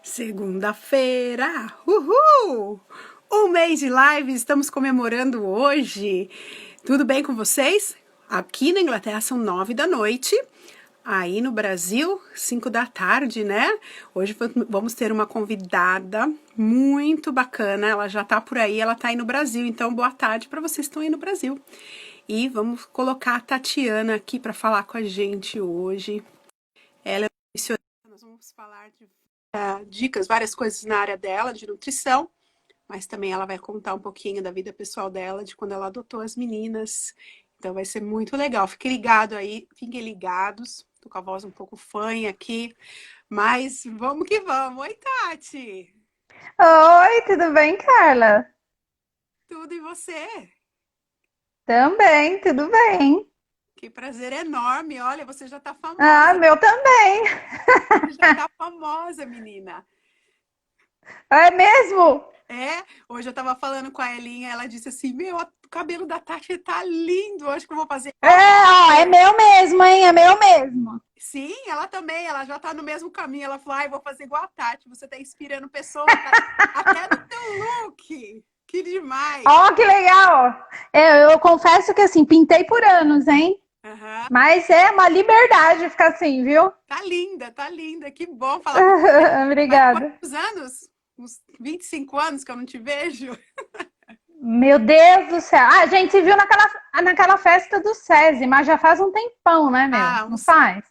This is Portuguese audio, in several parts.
Segunda-feira, uhul! Um mês de live, estamos comemorando hoje. Tudo bem com vocês? Aqui na Inglaterra são 9 da noite, aí no Brasil, 5 da tarde, né? Hoje vamos ter uma convidada muito bacana, ela já tá por aí, ela tá aí no Brasil, então boa tarde para vocês que estão aí no Brasil. E vamos colocar a Tatiana aqui para falar com a gente hoje. Ela é nutricionista, nós vamos falar de dicas, várias coisas na área dela, de nutrição, mas também ela vai contar um pouquinho da vida pessoal dela, de quando ela adotou as meninas. Então vai ser muito legal. Fiquem ligados aí, fiquem ligados. Tô com a voz um pouco fanha aqui, mas vamos que vamos. Oi, Tati! Oi, tudo bem, Carla? Tudo e você? Também, tudo bem. Que prazer enorme. Olha, você já tá Ah, famosa. meu também. Você já tá famosa, menina. É mesmo? Hoje eu tava falando com a Elinha, ela disse assim: Meu, o cabelo da Tati tá lindo. Acho que eu vou fazer É, igual ó, é você. meu mesmo, hein? É meu mesmo. Sim, ela também, ela já tá no mesmo caminho. Ela falou: Ai, vou fazer igual a Tati. Você tá inspirando pessoas, tá até no teu look. Que demais. Ó, que legal. Eu confesso que assim, pintei por anos, hein? Aham. Mas é uma liberdade ficar assim, viu? Tá linda, tá linda. Que bom falar com você. Faz Obrigada. quantos anos? Uns 25 anos que eu não te vejo? Meu Deus do céu. Ah, a gente se viu naquela festa do SESI, mas já faz um tempão, né, meu? Ah, Não uns faz?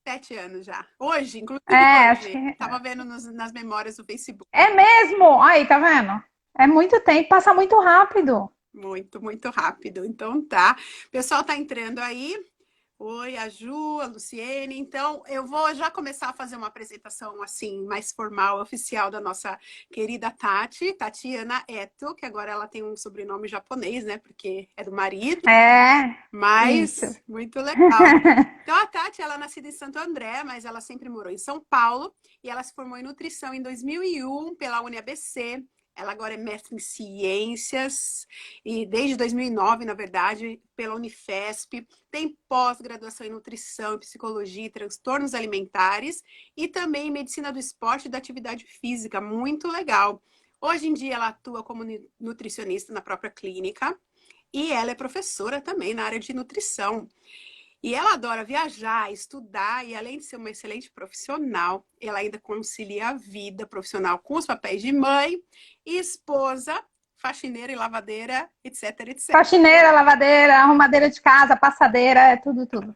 7 anos já. Hoje, inclusive É, acho que hoje. Tava vendo nas memórias do Facebook. é mesmo. Aí, tá vendo? É muito tempo, passa muito rápido. Muito, muito rápido. Então tá. O pessoal tá entrando aí. Oi, a Ju, a Luciene. Então, eu vou já começar a fazer uma apresentação assim, mais formal, oficial da nossa querida Tati, Tatiana Eto, que agora ela tem um sobrenome japonês, né? Porque é do marido, É, isso. mas muito legal. Então, a Tati, ela é nascida em Santo André, mas ela sempre morou em São Paulo e ela se formou em nutrição em 2001 pela UniABC. Ela agora é mestre em ciências e desde 2009, na verdade, pela Unifesp. Tem pós-graduação em nutrição, psicologia e transtornos alimentares e também em medicina do esporte e da atividade física. Muito legal. Hoje em dia, ela atua como nutricionista na própria clínica e ela é professora também na área de nutrição. E ela adora viajar, estudar, e além de ser uma excelente profissional, ela ainda concilia a vida profissional com os papéis de mãe, esposa, faxineira e lavadeira, etc, etc. Faxineira, lavadeira, arrumadeira de casa, passadeira, é tudo, tudo.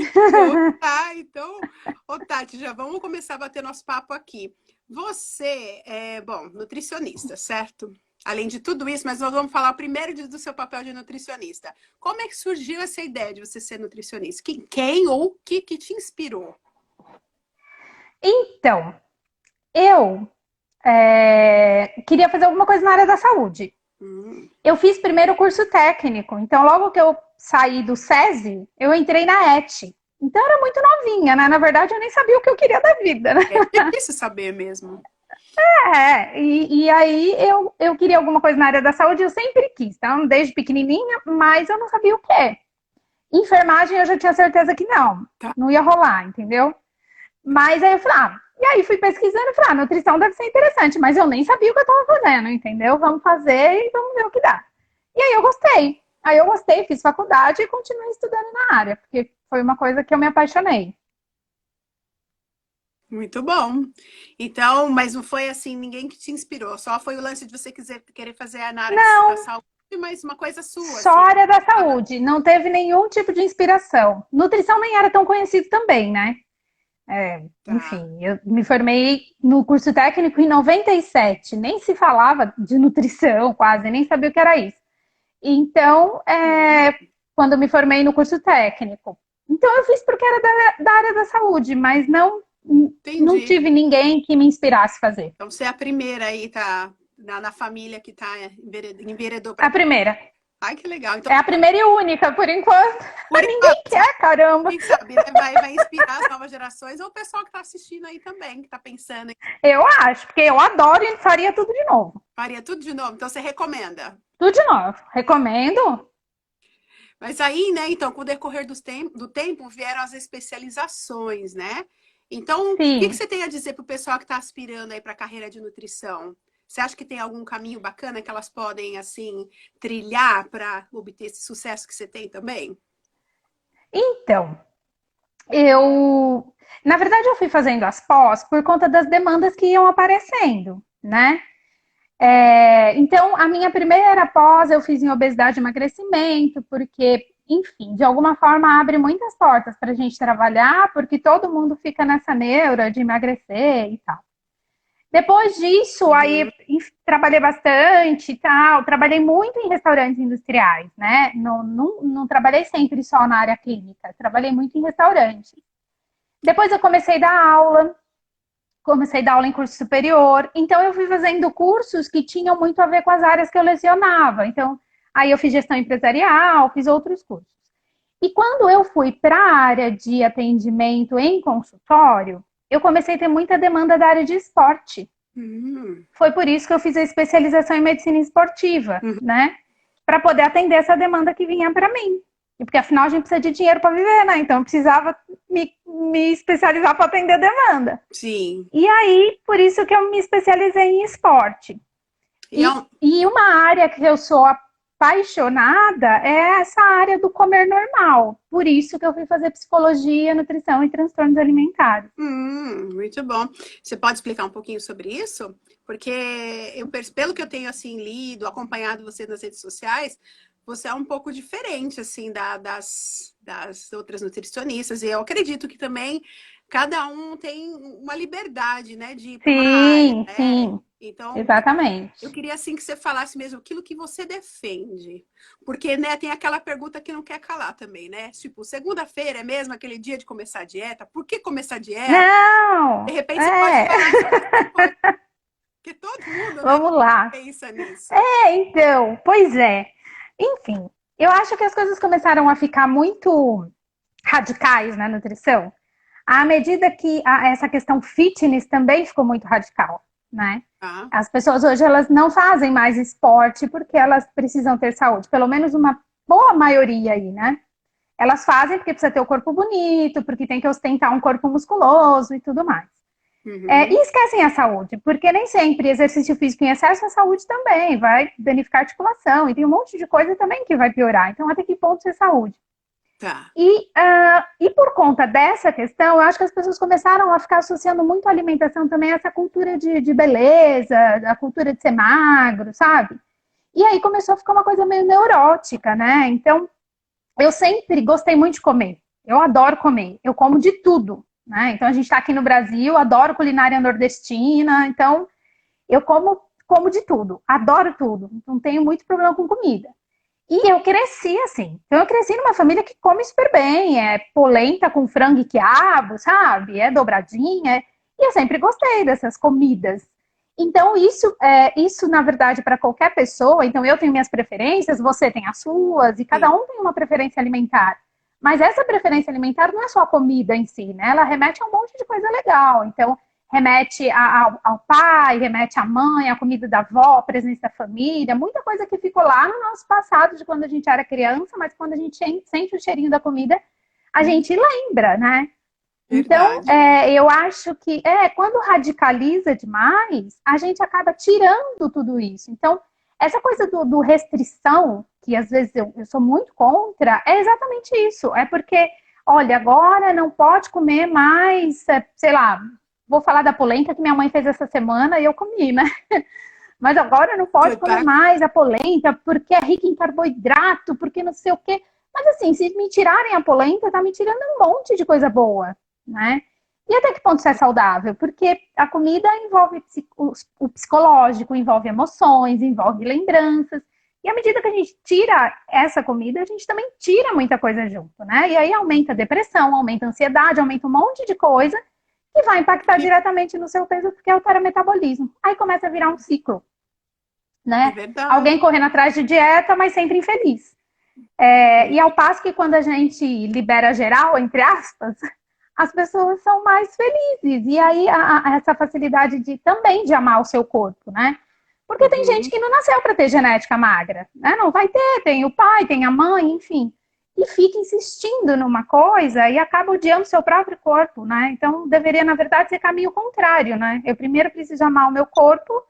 Então, tá, então, ô Tati, já vamos começar a bater nosso papo aqui. Você é, bom, nutricionista, certo? Além de tudo isso, mas nós vamos falar primeiro do seu papel de nutricionista. Como é que surgiu essa ideia de você ser nutricionista? Quem ou o que te inspirou? Então, eu queria fazer alguma coisa na área da saúde. Hum, Eu fiz primeiro o curso técnico, então logo que eu saí do SESI, eu entrei na ET. Então eu era muito novinha, né? Na verdade, eu nem sabia o que eu queria da vida, né? é difícil saber mesmo. E aí eu queria alguma coisa na área da saúde, eu sempre quis, então, desde pequenininha, mas eu não sabia o que. Enfermagem eu já tinha certeza que não, Tá. não ia rolar, entendeu? Mas aí eu falei, e aí fui pesquisando e falei, nutrição deve ser interessante, mas eu nem sabia o que eu estava fazendo, entendeu? Vamos fazer e vamos ver o que dá. E aí eu gostei. Aí eu gostei, fiz faculdade e continuei estudando na área, porque foi uma coisa que eu me apaixonei. Muito bom. Então, mas não foi assim, ninguém que te inspirou, só foi o lance de você querer fazer na área da Não, saúde, mas uma coisa sua, só assim. área da Nada. saúde, não teve nenhum tipo de inspiração. Nutrição nem era tão conhecido também, né? Tá. Enfim, eu me formei no curso técnico em 97, nem se falava de nutrição quase, nem sabia o que era isso. Então, quando eu me formei no curso técnico, então eu fiz porque era da área da saúde, mas não Entendi. tive ninguém que me inspirasse a fazer. Então você é a primeira aí, tá? Na família que tá enveredou A para. primeira. Ai, que legal. Então, É a primeira e única, por enquanto. por Ninguém enquanto, quer, caramba. quem sabe, né? Vai inspirar as novas gerações ou o pessoal que tá assistindo aí também, que tá pensando em Eu acho, porque eu adoro e faria tudo de novo. faria tudo de novo. Então você recomenda. Tudo de novo. Recomendo. Mas aí, né, então, com o decorrer do tempo vieram as especializações, né? Então, o que Sim. você tem a dizer para o pessoal que está aspirando aí para a carreira de nutrição? Você acha que tem algum caminho bacana que elas podem, assim, trilhar para obter esse sucesso que você tem também? Então, na verdade, eu fui fazendo as pós por conta das demandas que iam aparecendo, né? Então, a minha primeira pós eu fiz em obesidade e emagrecimento, porque, enfim, de alguma forma abre muitas portas para a gente trabalhar, porque todo mundo fica nessa neura de emagrecer e tal. Depois disso, aí Uhum. trabalhei bastante e tal. Trabalhei muito em restaurantes industriais, né? Não trabalhei sempre só na área clínica, trabalhei muito em restaurantes. Depois eu comecei a dar aula em curso superior. Então eu fui fazendo cursos que tinham muito a ver com as áreas que eu lecionava. Então, aí eu fiz gestão empresarial, fiz outros cursos. E quando eu fui para a área de atendimento em consultório, eu comecei a ter muita demanda da área de esporte. Uhum. Foi por isso que eu fiz a especialização em medicina esportiva, Uhum. né? Para poder atender essa demanda que vinha para mim. E porque afinal a gente precisa de dinheiro para viver, né? Então eu precisava me especializar para atender a demanda. Sim. E aí, por isso que eu me especializei em esporte. E é um... E uma área que eu sou apaixonada é essa área do comer normal. Por isso que eu fui fazer psicologia, nutrição e transtornos alimentares. Muito bom. Você pode explicar um pouquinho sobre isso? Porque pelo que eu tenho assim lido, acompanhado você nas redes sociais, você é um pouco diferente assim das outras nutricionistas. E eu acredito que também cada um tem uma liberdade, né, de ir para uma área, Sim, né? sim, Então, eu exatamente. queria assim que você falasse mesmo aquilo que você defende. Porque, né, tem aquela pergunta que não quer calar também, né? Tipo, segunda-feira é mesmo aquele dia de começar a dieta? Por que começar a dieta? De Não, repente você pode é. falar sobre essa coisa, porque todo mundo, né, Vamos lá. pensa nisso. Então, pois é. Enfim, eu acho que as coisas começaram a ficar muito radicais na nutrição, à medida que essa questão fitness também ficou muito radical, né? Tá? As pessoas hoje elas não fazem mais esporte porque elas precisam ter saúde, pelo menos uma boa maioria aí, né? Elas fazem porque precisa ter o corpo bonito, porque tem que ostentar um corpo musculoso e tudo mais. E Uhum. esquecem a saúde, porque nem sempre exercício físico em excesso é saúde também, vai danificar a articulação, e tem um monte de coisa também que vai piorar. Então, até que ponto é saúde? Tá. E por conta dessa questão, eu acho que as pessoas começaram a ficar associando muito a alimentação também a essa cultura de beleza, a cultura de ser magro, sabe? E aí começou a ficar uma coisa meio neurótica, né? Então, eu sempre gostei muito de comer. Eu adoro comer. Eu como de tudo, né? Então, a gente está aqui no Brasil, adoro culinária nordestina. Então, eu como de tudo. Adoro tudo. Não tenho muito problema com comida. E eu cresci assim. Então, eu cresci numa família que come super bem. É polenta com frango e quiabo, sabe? É dobradinha. E eu sempre gostei dessas comidas. Então, isso na verdade, para qualquer pessoa. Então, eu tenho minhas preferências, você tem as suas, e cada Sim. um tem uma preferência alimentar. Mas essa preferência alimentar não é só a comida em si, né? Ela remete a um monte de coisa legal. Então, remete ao pai, remete à mãe, à comida da avó, à presença da família, muita coisa que ficou lá no nosso passado de quando a gente era criança, mas quando a gente sente o cheirinho da comida, a gente lembra, né? Então, Verdade. eu acho que quando radicaliza demais, a gente acaba tirando tudo isso. Então, essa coisa do restrição, que às vezes eu sou muito contra, é exatamente isso. É porque, olha, agora não pode comer mais, sei lá, vou falar da polenta que minha mãe fez essa semana e eu comi, né? Mas agora não pode comer Tá. mais a polenta porque é rica em carboidrato, porque não sei o quê. Mas assim, se me tirarem a polenta, tá me tirando um monte de coisa boa, né? E até que ponto isso é saudável? Porque a comida envolve o psicológico, envolve emoções, envolve lembranças. E à medida que a gente tira essa comida, a gente também tira muita coisa junto, né? E aí aumenta a depressão, aumenta a ansiedade, aumenta um monte de coisa que vai impactar Que diretamente no seu peso, porque altera o metabolismo. Aí começa a virar um ciclo, é né? verdade. Alguém correndo atrás de dieta, mas sempre infeliz. E ao passo que quando a gente libera geral, entre aspas, as pessoas são mais felizes. E aí essa facilidade de também de amar o seu corpo, né? Porque tem gente Uhum. que não nasceu para ter genética magra, né? Não vai ter, tem o pai, tem a mãe, enfim. e fica insistindo numa coisa e acaba odiando seu próprio corpo, né? Então, deveria, na verdade, ser caminho contrário, né? Eu primeiro preciso amar o meu corpo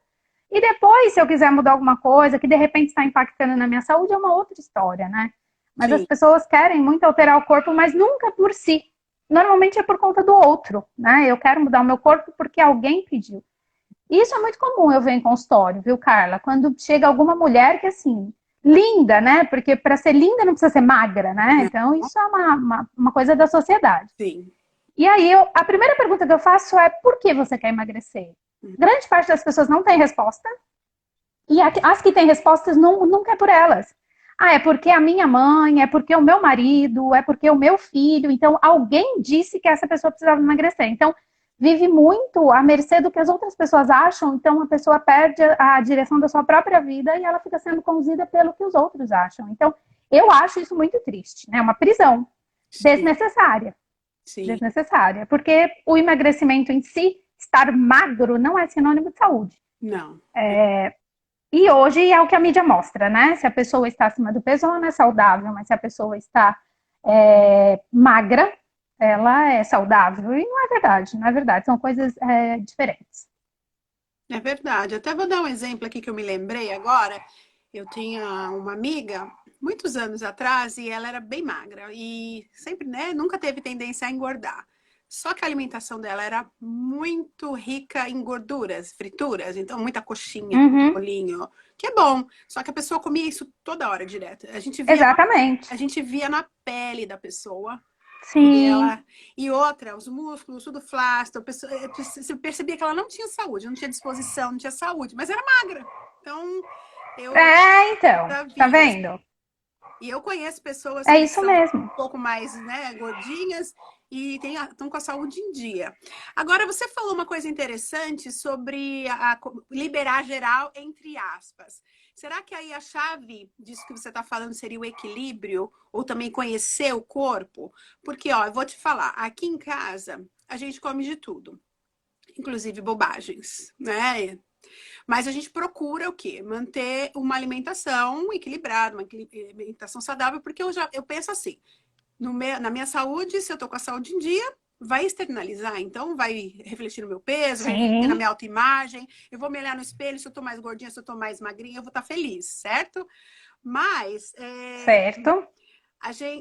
e depois, se eu quiser mudar alguma coisa que de repente está impactando na minha saúde, é uma outra história, né? Mas as Sim, pessoas querem muito alterar o corpo, mas nunca por si. Normalmente é por conta do outro, né? Eu quero mudar o meu corpo porque alguém pediu. E isso é muito comum eu ver em consultório, viu, Carla? Quando chega alguma mulher que, assim, linda, né? Porque para ser linda não precisa ser magra, né? né? Então, isso é uma coisa da sociedade. Sim. E aí, a primeira pergunta que eu faço é: por que você quer emagrecer? Grande parte das pessoas não tem resposta. E as que têm respostas nunca é por elas. Ah, é porque a minha mãe, é porque o meu marido, é porque o meu filho. Então, alguém disse que essa pessoa precisava emagrecer. Então, vive muito à mercê do que as outras pessoas acham. Então, a pessoa perde a direção da sua própria vida e ela fica sendo conduzida pelo que os outros acham. Então, eu acho isso muito triste, né? Uma prisão Sim, desnecessária. sim. Desnecessária. Porque o emagrecimento em si, estar magro, não é sinônimo de saúde. Não. E hoje é o que a mídia mostra, né? Se a pessoa está acima do peso, ela não é saudável, mas se a pessoa está magra, ela é saudável. E não é verdade, não é verdade. São coisas diferentes. É verdade. Até vou dar um exemplo aqui que eu me lembrei agora. Eu tinha uma amiga, muitos anos atrás, e ela era bem magra e sempre, né, nunca teve tendência a engordar. Só que a alimentação dela era muito rica em gorduras, frituras, então muita coxinha, muito Uhum, bolinho, que é bom. Só que a pessoa comia isso toda hora direto. exatamente. A gente via na pele da pessoa. E Sim. ela e outra, os músculos, tudo flácido, você percebia que ela não tinha saúde, não tinha disposição, não tinha saúde, mas era magra. Então, eu Então, já tá vi isso. vendo? E eu conheço pessoas É que isso são um mesmo. pouco mais, né, gordinhas e estão com a saúde em dia. Agora, você falou uma coisa interessante sobre liberar geral, entre aspas. Será que aí a chave disso que você está falando seria o equilíbrio ou também conhecer o corpo? Porque, ó, eu vou te falar, aqui em casa a gente come de tudo, inclusive bobagens, né? Mas a gente procura o quê? Manter uma alimentação equilibrada, uma alimentação saudável, porque eu penso assim, na minha saúde, se eu tô com a saúde em dia, vai externalizar, então vai refletir no meu peso, vai refletir na Sim, minha autoimagem, eu vou me olhar no espelho, se eu tô mais gordinha, se eu tô mais magrinha, eu vou estar feliz, certo? Mas certo.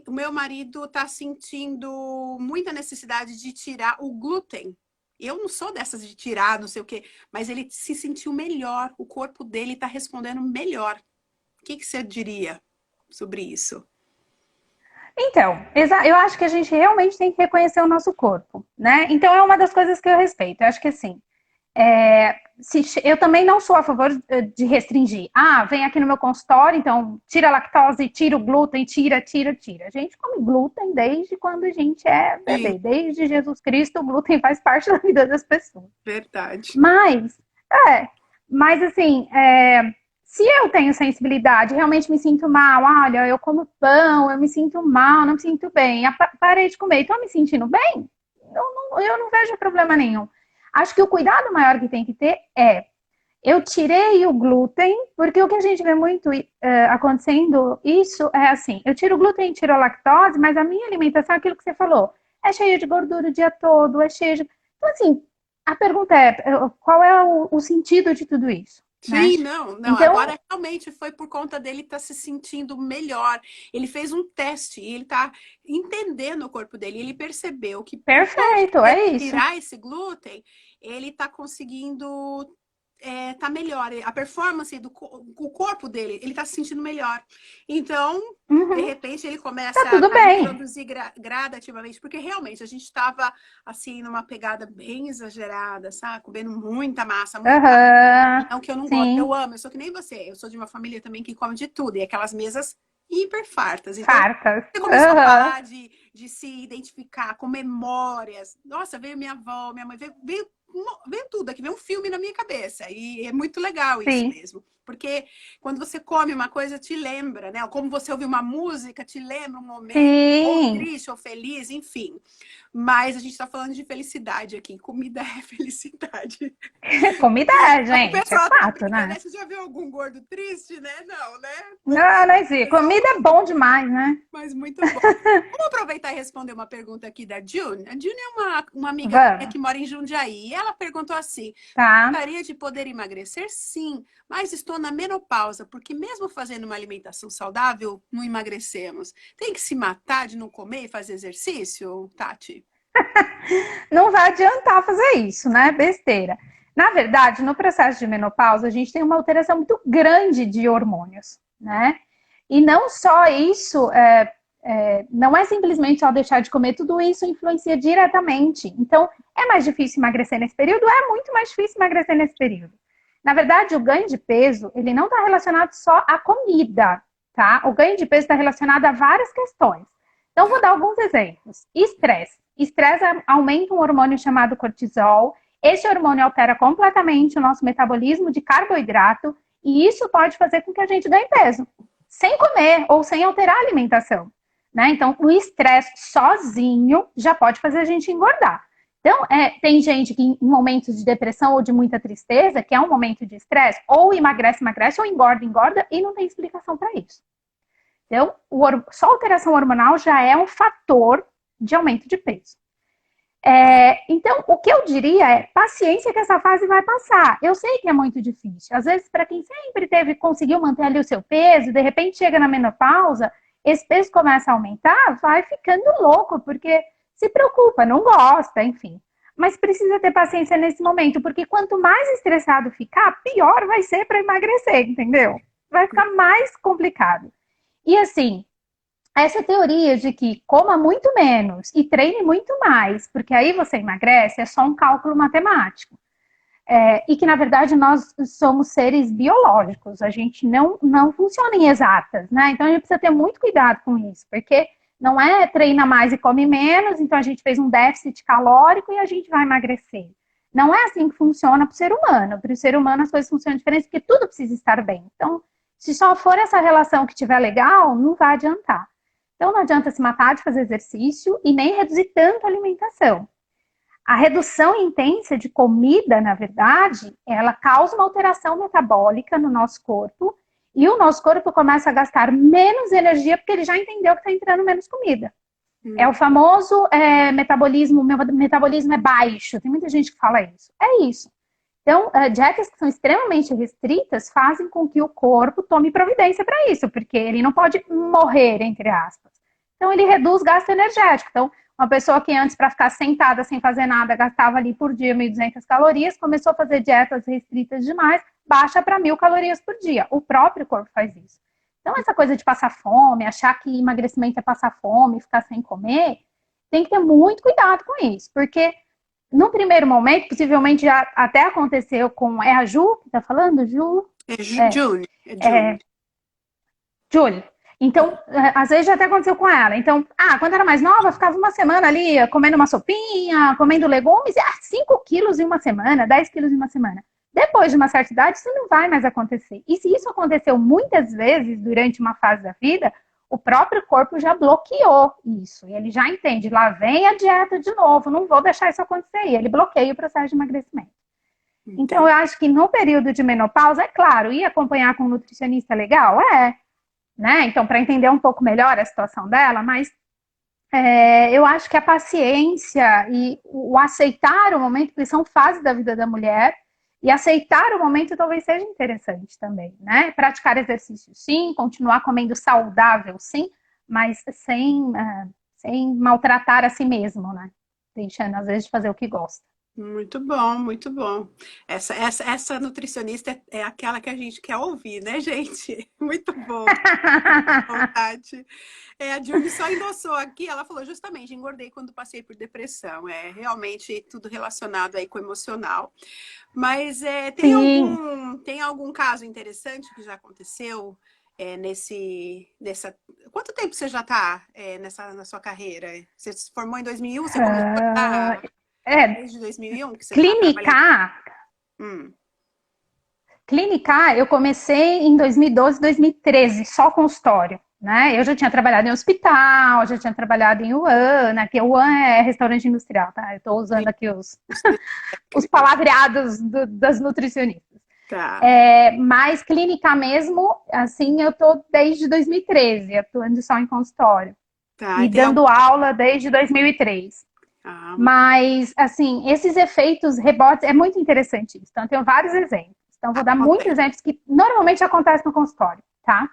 o meu marido está sentindo muita necessidade de tirar o glúten. Eu não sou dessas de tirar, não sei o quê, mas ele se sentiu melhor, o corpo dele está respondendo melhor. O que você diria sobre isso? Então, eu acho que a gente realmente tem que reconhecer o nosso corpo, né? Então é uma das coisas que eu respeito. Eu acho que assim, eu também não sou a favor de restringir. Ah, vem aqui no meu consultório, então tira a lactose, tira o glúten, tira. A gente come glúten desde quando a gente é Sim, bebê. Desde Jesus Cristo, o glúten faz parte da vida das pessoas. verdade. Mas, é, mas assim, se eu tenho sensibilidade, realmente me sinto mal, olha, eu como pão, eu me sinto mal, não me sinto bem, parei de comer, estou me sentindo bem, eu não vejo problema nenhum. Acho que o cuidado maior que tem que ter eu tirei o glúten, porque o que a gente vê muito acontecendo, isso é assim, eu tiro o glúten, tiro a lactose, mas a minha alimentação é aquilo que você falou, é cheia de gordura o dia todo, é cheia de... Então, assim, a pergunta é, qual é o sentido de tudo isso, né? Sim, não, não. Então, Agora realmente foi por conta dele estar se sentindo melhor. Ele fez um teste e ele está entendendo o corpo dele. Ele percebeu que por conta perfeito, dele é isso. tirar esse glúten, ele está conseguindo tá melhor. A performance o corpo dele, ele está se sentindo melhor. Então, de Uhum, repente, ele tá começa tudo a bem. introduzir gradativamente, porque realmente a gente estava assim numa pegada bem exagerada, sabe? Comendo muita massa, muita carne. Aham, Não que eu não gosto, eu sim, amo, eu sou que nem você. Eu sou de uma família também que come de tudo, e aquelas mesas hiper fartas. Então, fartas. você começou a Aham, falar de se identificar com memórias. Nossa, veio minha avó, minha mãe, veio tudo aqui, veio um filme na minha cabeça. E é muito legal isso sim, mesmo. Porque quando você come uma coisa, te lembra, né? Como você ouve uma música, te lembra um momento, ou sim. triste, ou feliz, enfim. Mas a gente está falando de felicidade aqui. Comida é felicidade. Comida é, O gente, é pessoal tá fato, brincando, né? né? Você já viu algum gordo triste, né? Não, né? Não, não existe. Mas, Comida é bom demais, né? mas muito bom. Vamos aproveitar e responder uma pergunta aqui da June. A June é uma amiga minha Vamos, que mora em Jundiaí. E ela perguntou assim: tá? gostaria de poder emagrecer? Sim, mas estou na menopausa, porque mesmo fazendo uma alimentação saudável, não emagrecemos. Tem que se matar de não comer e fazer exercício, Tati? Não vai adiantar fazer isso, né? Besteira. Na verdade, no processo de menopausa, a gente tem uma alteração muito grande de hormônios, né? E não só isso, não é simplesmente só deixar de comer, tudo isso influencia diretamente. Então, é mais difícil emagrecer nesse período? É muito mais difícil emagrecer nesse período. Na verdade, o ganho de peso, ele não está relacionado só à comida, tá? O ganho de peso está relacionado a várias questões. Então, vou dar alguns exemplos. Estresse. Estresse aumenta um hormônio chamado cortisol. Esse hormônio altera completamente o nosso metabolismo de carboidrato e isso pode fazer com que a gente ganhe peso, sem comer ou sem alterar a alimentação. Né? Então, o estresse sozinho já pode fazer a gente engordar. Então, tem gente que em momentos de depressão ou de muita tristeza, que é um momento de estresse, ou emagrece, emagrece, ou engorda, engorda, e não tem explicação para isso. Então, só a alteração hormonal já é um fator de aumento de peso. Então, o que eu diria é paciência que essa fase vai passar. Eu sei que é muito difícil. Às vezes, para quem sempre conseguiu manter ali o seu peso, de repente chega na menopausa, esse peso começa a aumentar, vai ficando louco, porque se preocupa, não gosta, enfim. Mas precisa ter paciência nesse momento, porque quanto mais estressado ficar, pior vai ser para emagrecer, entendeu? Vai ficar mais complicado. E assim, essa teoria de que coma muito menos e treine muito mais, porque aí você emagrece, é só um cálculo matemático. E que, na verdade, nós somos seres biológicos, a gente não funciona em exatas, né? Então, a gente precisa ter muito cuidado com isso, porque não é treina mais e come menos, então a gente fez um déficit calórico e a gente vai emagrecer. Não é assim que funciona para o ser humano. Para o ser humano, as coisas funcionam diferente, porque tudo precisa estar bem. Então, se só for essa relação que estiver legal, não vai adiantar. Então, não adianta se matar de fazer exercício e nem reduzir tanto a alimentação. A redução intensa de comida, na verdade, ela causa uma alteração metabólica no nosso corpo e o nosso corpo começa a gastar menos energia porque ele já entendeu que está entrando menos comida. É o famoso metabolismo, meu metabolismo é baixo. Tem muita gente que fala isso. É isso. Então, dietas que são extremamente restritas fazem com que o corpo tome providência para isso, porque ele não pode morrer, entre aspas. Então, ele reduz gasto energético. Então, uma pessoa que antes, para ficar sentada sem fazer nada, gastava ali por dia 1.200 calorias, começou a fazer dietas restritas demais, baixa para 1.000 calorias por dia. O próprio corpo faz isso. Então, essa coisa de passar fome, achar que emagrecimento é passar fome, ficar sem comer, tem que ter muito cuidado com isso, porque no primeiro momento, possivelmente já até aconteceu com. É a Ju que tá falando? Ju? É June. É June. Julie. Então, às vezes já até aconteceu com ela. Então, quando era mais nova, ficava uma semana ali comendo uma sopinha, comendo legumes, 5 quilos em uma semana, 10 quilos em uma semana. Depois de uma certa idade, isso não vai mais acontecer. E se isso aconteceu muitas vezes durante uma fase da vida, o próprio corpo já bloqueou isso. E ele já entende, lá vem a dieta de novo, não vou deixar isso acontecer. E ele bloqueia o processo de emagrecimento. Então, eu acho que no período de menopausa, é claro, ir acompanhar com um nutricionista legal, né? Então, para entender um pouco melhor a situação dela, mas eu acho que a paciência e o aceitar o momento, porque são fases da vida da mulher, e aceitar o momento talvez seja interessante também, né? Praticar exercício, sim, continuar comendo saudável, sim, mas sem maltratar a si mesmo, né? Deixando, às vezes, de fazer o que gosta. Muito bom, muito bom. Essa nutricionista é aquela que a gente quer ouvir, né, gente? Muito bom. Tati. A Julie só endossou aqui, ela falou justamente, engordei quando passei por depressão. É realmente tudo relacionado aí com o emocional. Mas tem algum caso interessante que já aconteceu Quanto tempo você já está na sua carreira? Você se formou em 2001, você começou a desde 2001 que você está trabalhando? Clínica, eu comecei em 2012, 2013, só consultório. né? Eu já tinha trabalhado em hospital, já tinha trabalhado em Wuhan, né? Que Wuhan é restaurante industrial, tá? Eu estou usando aqui os palavreados das nutricionistas. Tá, Mas clínica mesmo, assim, eu tô desde 2013, atuando só em consultório. tá. E E tem algum... dando aula desde 2003. Ah, Mas, assim, esses efeitos rebotes, é muito interessante isso. Então, eu tenho vários exemplos. Então, vou dar muitos acontece. exemplos que normalmente acontecem no consultório, tá?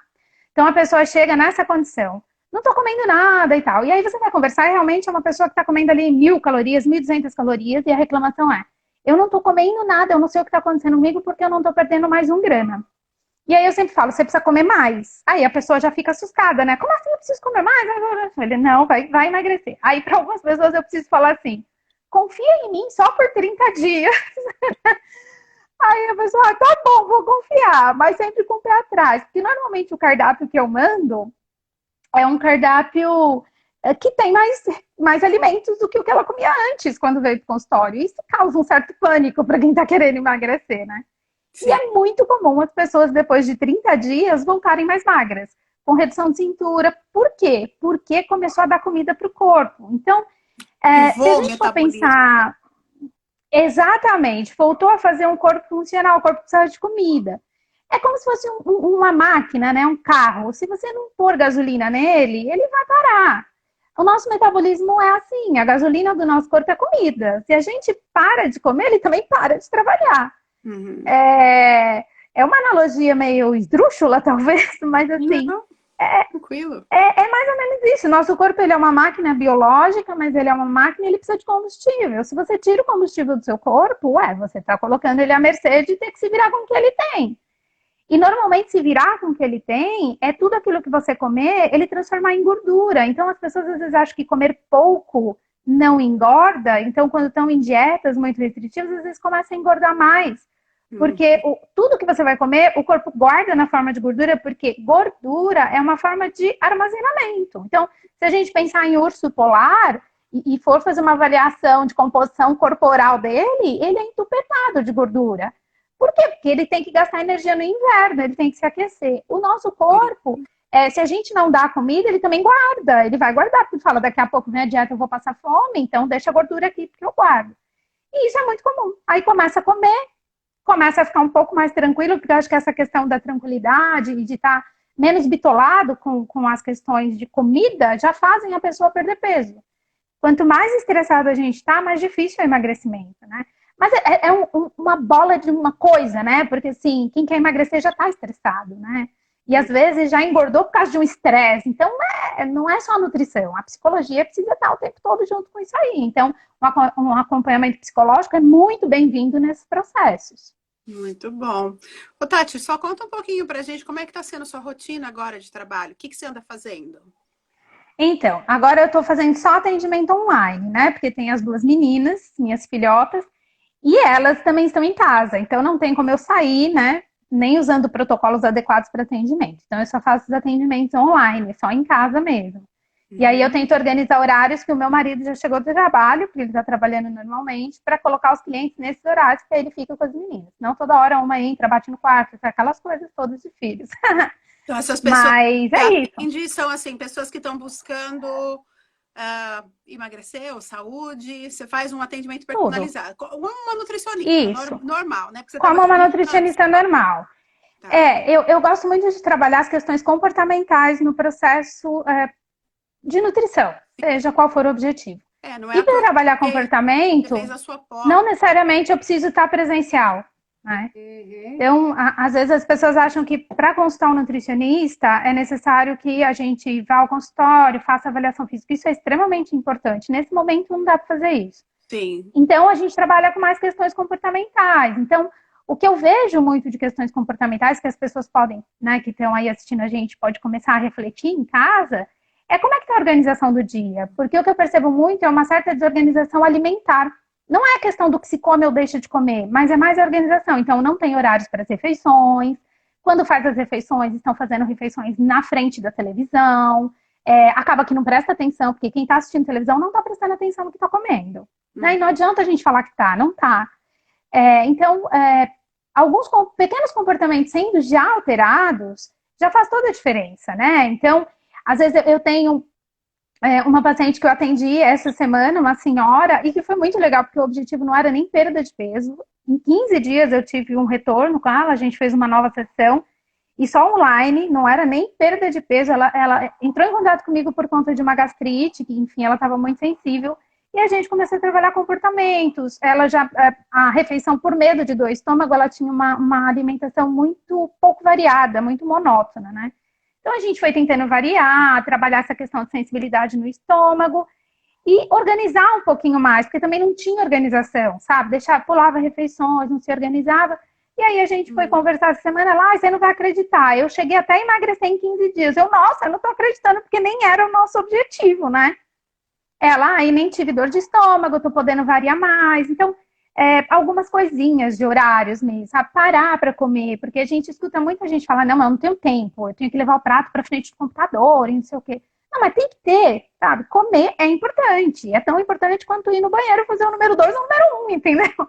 Então, a pessoa chega nessa condição, não tô comendo nada e tal. E aí você vai conversar e realmente é uma pessoa que tá comendo ali 1.000 calorias, 1.200 calorias, e a reclamação é, eu não tô comendo nada, eu não sei o que tá acontecendo comigo porque eu não tô perdendo mais 1 grama. E aí eu sempre falo, você precisa comer mais. Aí a pessoa já fica assustada, né? Como assim eu preciso comer mais? Ele, não, vai emagrecer. Aí para algumas pessoas eu preciso falar assim, confia em mim só por 30 dias. Aí a pessoa, tá bom, vou confiar, mas sempre com o pé atrás. Porque normalmente o cardápio que eu mando é um cardápio que tem mais alimentos do que o que ela comia antes, quando veio para o consultório. Isso causa um certo pânico para quem está querendo emagrecer, né? E Sim. é muito comum as pessoas, depois de 30 dias, voltarem mais magras, com redução de cintura. Por quê? Porque começou a dar comida para o corpo. Então, se a Ativou o gente for metabolismo, né? pensar exatamente, voltou a fazer um corpo funcional, o corpo precisa de comida. É como se fosse uma máquina, né? Um carro. Se você não pôr gasolina nele, ele vai parar. O nosso metabolismo é assim, a gasolina do nosso corpo é comida. Se a gente para de comer, ele também para de trabalhar. Uhum. É uma analogia meio esdrúxula, talvez, mas assim, Não, tranquilo. é mais ou menos isso. Nosso corpo ele é uma máquina biológica, mas ele é uma máquina e ele precisa de combustível. Se você tira o combustível do seu corpo, você está colocando ele à mercê de ter que se virar com o que ele tem. E normalmente se virar com o que ele tem, é tudo aquilo que você comer, ele transformar em gordura. Então as pessoas às vezes acham que comer pouco não engorda, então quando estão em dietas muito restritivas, às vezes começa a engordar mais. Hum. Porque tudo que você vai comer, o corpo guarda na forma de gordura, porque gordura é uma forma de armazenamento. Então, se a gente pensar em urso polar e for fazer uma avaliação de composição corporal dele, ele é entupetado de gordura. Por quê? Porque ele tem que gastar energia no inverno, ele tem que se aquecer. O nosso corpo, se a gente não dá comida, ele também guarda. Ele vai guardar, porque fala, daqui a pouco vem a dieta, eu vou passar fome, então deixa a gordura aqui, porque eu guardo. E isso é muito comum. Aí começa a comer, começa a ficar um pouco mais tranquilo, porque eu acho que essa questão da tranquilidade e de estar menos bitolado com as questões de comida já fazem a pessoa perder peso. Quanto mais estressado a gente está, mais difícil é o emagrecimento, né? Mas uma bola de uma coisa, né? Porque assim, quem quer emagrecer já está estressado, né? E às vezes já engordou por causa de um estresse. Então, não é só a nutrição. A psicologia precisa estar o tempo todo junto com isso aí. Então, um acompanhamento psicológico é muito bem-vindo nesses processos. Muito bom. Ô, Tati, só conta um pouquinho pra gente como é que tá sendo a sua rotina agora de trabalho. O que que você anda fazendo? Então, agora eu estou fazendo só atendimento online, né? Porque tem as duas meninas, minhas filhotas, e elas também estão em casa. Então, não tem como eu sair, né? Nem usando protocolos adequados para atendimento. Então, eu só faço os atendimentos online, só em casa mesmo. E aí eu Uhum. tento organizar horários que o meu marido já chegou do trabalho, porque ele está trabalhando normalmente, para colocar os clientes nesses horários que aí ele fica com as meninas. Não toda hora uma entra, bate no quarto, aquelas coisas todas de filhos. Então, essas pessoas Mas que é isso. atende são, assim, pessoas que estão buscando emagrecer ou saúde. Você faz um atendimento Tudo. personalizado. Uma nutricionista, Isso. normal, né? Porque você Como trabalha uma com criança. nutricionista normal. Tá. Eu gosto muito de trabalhar as questões comportamentais no processo de nutrição, seja qual for o objetivo. Não é E à para toa trabalhar que você fez comportamento, a sua pós. não necessariamente eu preciso estar presencial, né? Uhum. Então, às vezes as pessoas acham que para consultar um nutricionista é necessário que a gente vá ao consultório, faça avaliação física. Isso é extremamente importante. Nesse momento não dá para fazer isso. Sim. Então, a gente trabalha com mais questões comportamentais. Então, o que eu vejo muito de questões comportamentais, que as pessoas podem, né, que estão aí assistindo a gente, pode começar a refletir em casa, é como é que está a organização do dia. Porque o que eu percebo muito é uma certa desorganização alimentar. Não é a questão do que se come ou deixa de comer, mas é mais a organização. Então, não tem horários para as refeições. Quando faz as refeições, estão fazendo refeições na frente da televisão. Acaba que não presta atenção, porque quem está assistindo televisão não está prestando atenção no que está comendo. Né? E não adianta a gente falar que tá, não tá. Então, alguns pequenos comportamentos sendo já alterados, já faz toda a diferença, né? Então, Às vezes eu tenho uma paciente que eu atendi essa semana, uma senhora, e que foi muito legal, porque o objetivo não era nem perda de peso. Em 15 dias eu tive um retorno com ela, a gente fez uma nova sessão, e só online, não era nem perda de peso. Ela entrou em contato comigo por conta de uma gastrite, que enfim, ela estava muito sensível, e a gente começou a trabalhar comportamentos. Ela já, a refeição por medo de dor do estômago, ela tinha uma alimentação muito pouco variada, muito monótona, né? Então a gente foi tentando variar, trabalhar essa questão de sensibilidade no estômago e organizar um pouquinho mais, porque também não tinha organização, sabe? Pulava refeições, não se organizava. E aí a gente foi conversar essa semana lá, e você não vai acreditar. Eu cheguei até a emagrecer em 15 dias. Nossa, eu não tô acreditando, porque nem era o nosso objetivo, né? Ela, aí nem tive dor de estômago, tô podendo variar mais. Então, algumas coisinhas de horários mesmo, sabe? Parar para comer, porque a gente escuta muita gente falar, não, mas eu não tenho tempo, eu tenho que levar o prato para frente do computador e não sei o quê. Não, mas tem que ter, sabe? Comer é importante, é tão importante quanto ir no banheiro fazer o número 2 ou o número 1, entendeu?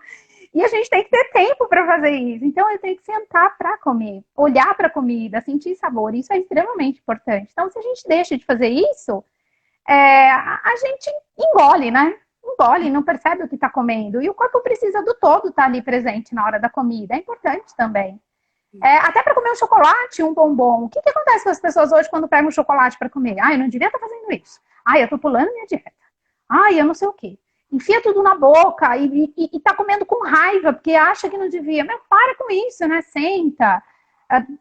E a gente tem que ter tempo para fazer isso. Então, eu tenho que sentar para comer, olhar para a comida, sentir sabor. Isso é extremamente importante. Então, se a gente deixa de fazer isso, a gente engole, né? Engole, não percebe o que está comendo. E o corpo precisa do todo estar ali presente na hora da comida. É importante também. Até para comer um chocolate, um bombom. O que acontece com as pessoas hoje quando pegam um chocolate para comer? Eu não devia estar fazendo isso. Eu estou pulando minha dieta. Eu não sei o quê. Enfia tudo na boca e tá comendo com raiva, porque acha que não devia. Mas para com isso, né? Senta,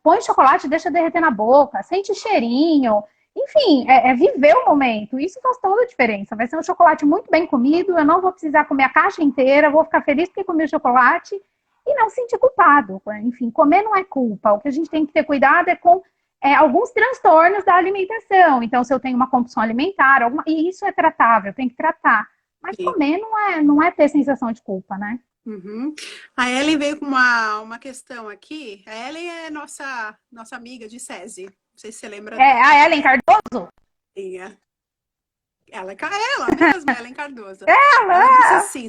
põe chocolate, deixa derreter na boca, sente cheirinho. Enfim, viver o momento. Isso faz toda a diferença. Vai ser um chocolate muito bem comido, eu não vou precisar comer a caixa inteira, vou ficar feliz porque comi o chocolate e não se sentir culpado. Enfim, comer não é culpa. O que a gente tem que ter cuidado é com alguns transtornos da alimentação. Então, se eu tenho uma compulsão alimentar, e isso é tratável, tem que tratar. Mas Sim. comer não é ter sensação de culpa, né? Uhum. A Ellen veio com uma questão aqui. A Ellen é nossa amiga de SESI. Não sei se você lembra dela. A Ellen Cardoso? Ela mesma, Ellen Cardoso. Ela disse assim,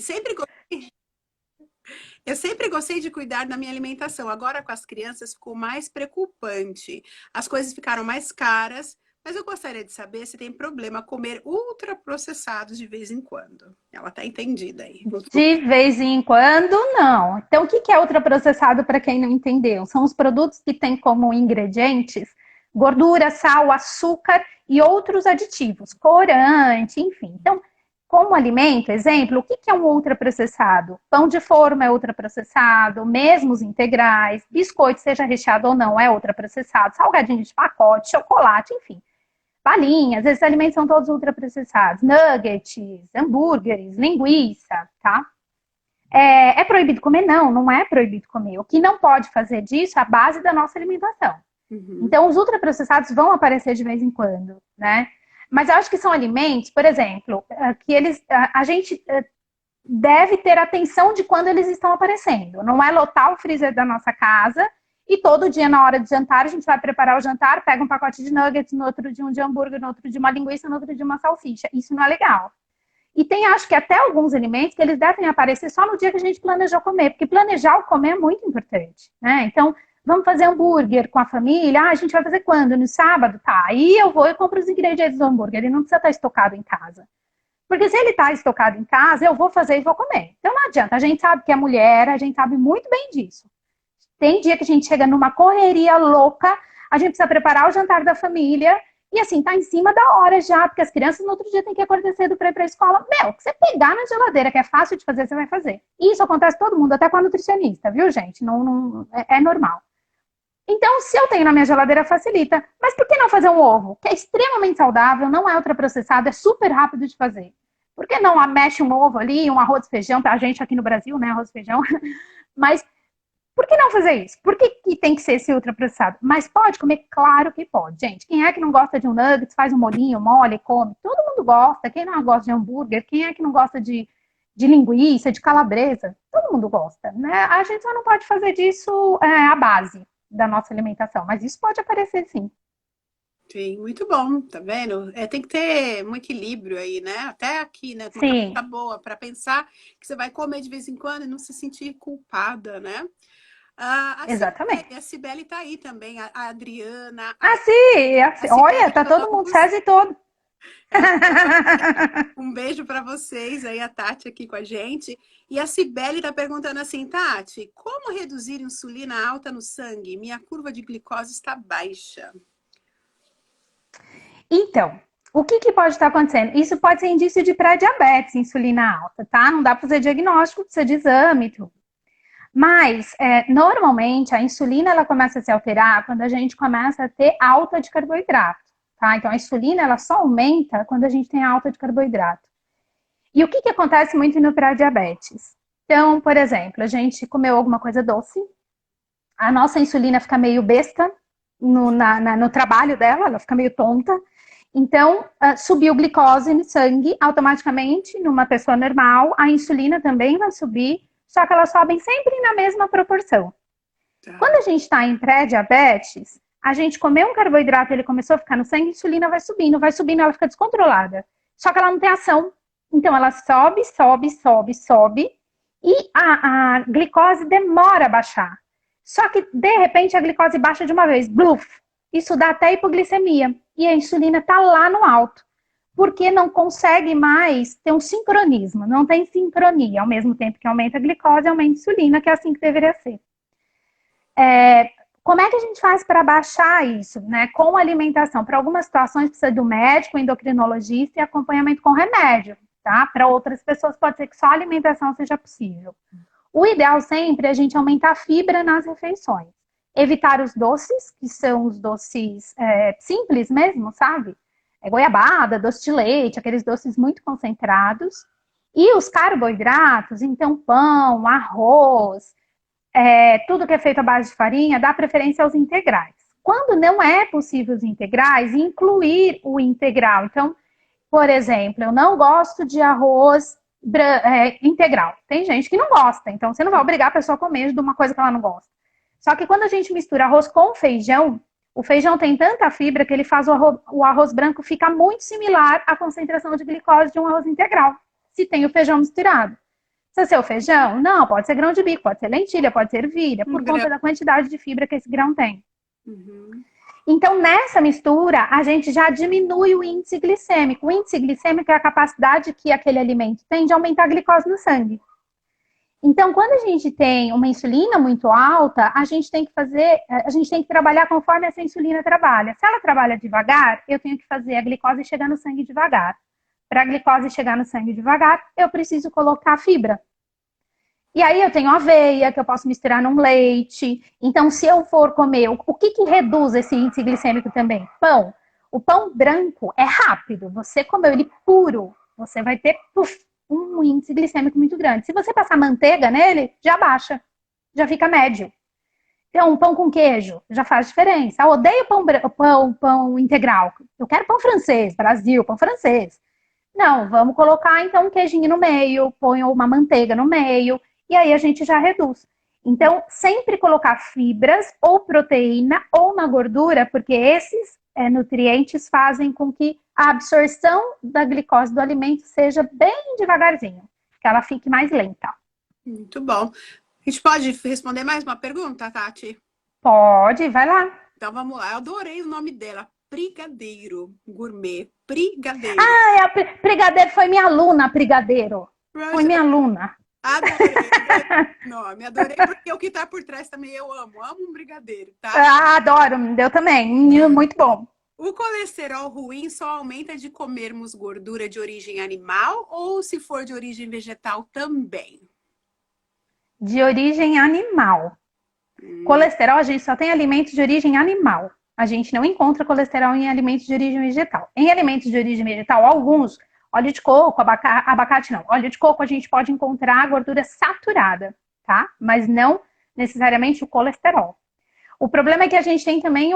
eu sempre gostei de cuidar da minha alimentação. Agora com as crianças ficou mais preocupante. As coisas ficaram mais caras, mas eu gostaria de saber se tem problema comer ultraprocessados de vez em quando. Ela tá entendida aí. De vez em quando, não. Então, o que é ultraprocessado, para quem não entendeu? São os produtos que têm como ingredientes gordura, sal, açúcar e outros aditivos, corante, enfim. Então, como alimento, exemplo, o que é um ultraprocessado? Pão de forma é ultraprocessado, mesmo os integrais, biscoito, seja recheado ou não, é ultraprocessado, salgadinho de pacote, chocolate, enfim. Balinhas, esses alimentos são todos ultraprocessados, nuggets, hambúrgueres, linguiça, tá? É proibido comer? Não é proibido comer. O que não pode fazer disso é a base da nossa alimentação. Uhum. Então, os ultraprocessados vão aparecer de vez em quando, né? Mas eu acho que são alimentos, por exemplo, que a gente deve ter atenção de quando eles estão aparecendo. Não é lotar o freezer da nossa casa e todo dia, na hora de jantar, a gente vai preparar o jantar, pega um pacote de nuggets, no outro dia um de hambúrguer, no outro dia uma linguiça, no outro dia uma salsicha. Isso não é legal. E tem, acho que até alguns alimentos que eles devem aparecer só no dia que a gente planejou comer, porque planejar o comer é muito importante, né? Então, vamos fazer hambúrguer com a família? A gente vai fazer quando? No sábado? Tá, aí eu vou e compro os ingredientes do hambúrguer, ele não precisa estar estocado em casa. Porque se ele está estocado em casa, eu vou fazer e vou comer. Então não adianta, a gente sabe que é mulher, a gente sabe muito bem disso. Tem dia que a gente chega numa correria louca, a gente precisa preparar o jantar da família, e assim, tá em cima da hora já, porque as crianças no outro dia têm que acordar cedo para ir para a escola. O que você pegar na geladeira, que é fácil de fazer, você vai fazer. E isso acontece com todo mundo, até com a nutricionista, viu, gente? É normal. Então, se eu tenho na minha geladeira, facilita. Mas por que não fazer um ovo? Que é extremamente saudável, não é ultraprocessado, é super rápido de fazer. Por que não mexe um ovo ali, um arroz e feijão, pra gente aqui no Brasil, né, arroz e feijão? Mas por que não fazer isso? Por que tem que ser esse ultraprocessado? Mas pode comer? Claro que pode. Gente, quem é que não gosta de um nuggets, faz um molinho, molha e come? Todo mundo gosta. Quem não gosta de hambúrguer? Quem é que não gosta de linguiça, de calabresa? Todo mundo gosta, né? A gente só não pode fazer disso a base da nossa alimentação, mas isso pode aparecer sim. Sim, muito bom, tá vendo? Tem que ter um equilíbrio aí, né? Até aqui, né? Uma Sim. cabeça boa para pensar que você vai comer de vez em quando e não se sentir culpada, né? Exatamente. A Cibele tá aí também, a Adriana, Ah, sim, a olha, Cibele tá todo mundo, Campos. SESI todo. Ela Um beijo para vocês aí, a Tati aqui com a gente. E a Cibele está perguntando assim, Tati, como reduzir insulina alta no sangue? Minha curva de glicose está baixa. Então, o que pode estar acontecendo? Isso pode ser indício de pré-diabetes, insulina alta, tá? Não dá para fazer diagnóstico, precisa de exame e tudo. Mas, normalmente, a insulina ela começa a se alterar quando a gente começa a ter alta de carboidrato, tá? Então, a insulina ela só aumenta quando a gente tem alta de carboidrato. E o que acontece muito no pré-diabetes? Então, por exemplo, a gente comeu alguma coisa doce, a nossa insulina fica meio besta no trabalho dela, ela fica meio tonta. Então, subiu glicose no sangue, automaticamente, numa pessoa normal, a insulina também vai subir, só que elas sobem sempre na mesma proporção. Quando a gente está em pré-diabetes, a gente comeu um carboidrato, ele começou a ficar no sangue, a insulina vai subindo, ela fica descontrolada. Só que ela não tem ação. Então, ela sobe, sobe, sobe, sobe, e a glicose demora a baixar. Só que, de repente, a glicose baixa de uma vez. Bluf! Isso dá até hipoglicemia. E a insulina está lá no alto. Porque não consegue mais ter um sincronismo. Não tem sincronia. Ao mesmo tempo que aumenta a glicose, aumenta a insulina, que é assim que deveria ser. Como é que a gente faz para baixar isso? Né? Com alimentação. Para algumas situações, precisa do médico, endocrinologista e acompanhamento com remédio. Tá? Para outras pessoas, pode ser que só a alimentação seja possível. O ideal sempre é a gente aumentar a fibra nas refeições. Evitar os doces, que são os doces simples mesmo, sabe? Goiabada, doce de leite, aqueles doces muito concentrados. E os carboidratos, então pão, arroz, tudo que é feito à base de farinha, dá preferência aos integrais. Quando não é possível os integrais, incluir o integral. Então, por exemplo, eu não gosto de arroz integral. Tem gente que não gosta, então você não vai obrigar a pessoa a comer de uma coisa que ela não gosta. Só que quando a gente mistura arroz com feijão, o feijão tem tanta fibra que ele faz o arroz branco ficar muito similar à concentração de glicose de um arroz integral, se tem o feijão misturado. Precisa ser o feijão? Não, pode ser grão de bico, pode ser lentilha, pode ser ervilha, por conta da quantidade de fibra que esse grão tem. Uhum. Então, nessa mistura, a gente já diminui o índice glicêmico. O índice glicêmico é a capacidade que aquele alimento tem de aumentar a glicose no sangue. Então, quando a gente tem uma insulina muito alta, a gente tem que trabalhar conforme essa insulina trabalha. Se ela trabalha devagar, eu tenho que fazer a glicose chegar no sangue devagar. Para a glicose chegar no sangue devagar, eu preciso colocar fibra. E aí eu tenho aveia, que eu posso misturar num leite. Então, se eu for comer, o que reduz esse índice glicêmico também? Pão. O pão branco é rápido. Você comeu ele puro, você vai ter um índice glicêmico muito grande. Se você passar manteiga nele, já baixa. Já fica médio. Então, um pão com queijo já faz diferença. Eu odeio pão integral. Eu quero pão francês, Brasil, pão francês. Não, vamos colocar então um queijinho no meio, põe uma manteiga no meio, e aí a gente já reduz. Então, sempre colocar fibras ou proteína ou na gordura, porque esses nutrientes fazem com que a absorção da glicose do alimento seja bem devagarzinho, que ela fique mais lenta. Muito bom. A gente pode responder mais uma pergunta, Tati? Pode, vai lá. Então vamos lá. Eu adorei o nome dela. Brigadeiro Gourmet. Brigadeiro. Ah, Brigadeiro foi minha aluna, Brigadeiro. Foi minha aluna. Adorei o nome, adorei, porque o que tá por trás também eu amo um brigadeiro, tá? Ah, adoro, eu também, muito bom. O colesterol ruim só aumenta de comermos gordura de origem animal ou se for de origem vegetal também? De origem animal. Colesterol, a gente só tem alimentos de origem animal. A gente não encontra colesterol em alimentos de origem vegetal. Em alimentos de origem vegetal, alguns, óleo de coco, abacate não. Óleo de coco a gente pode encontrar gordura saturada, tá? Mas não necessariamente o colesterol. O problema é que a gente tem também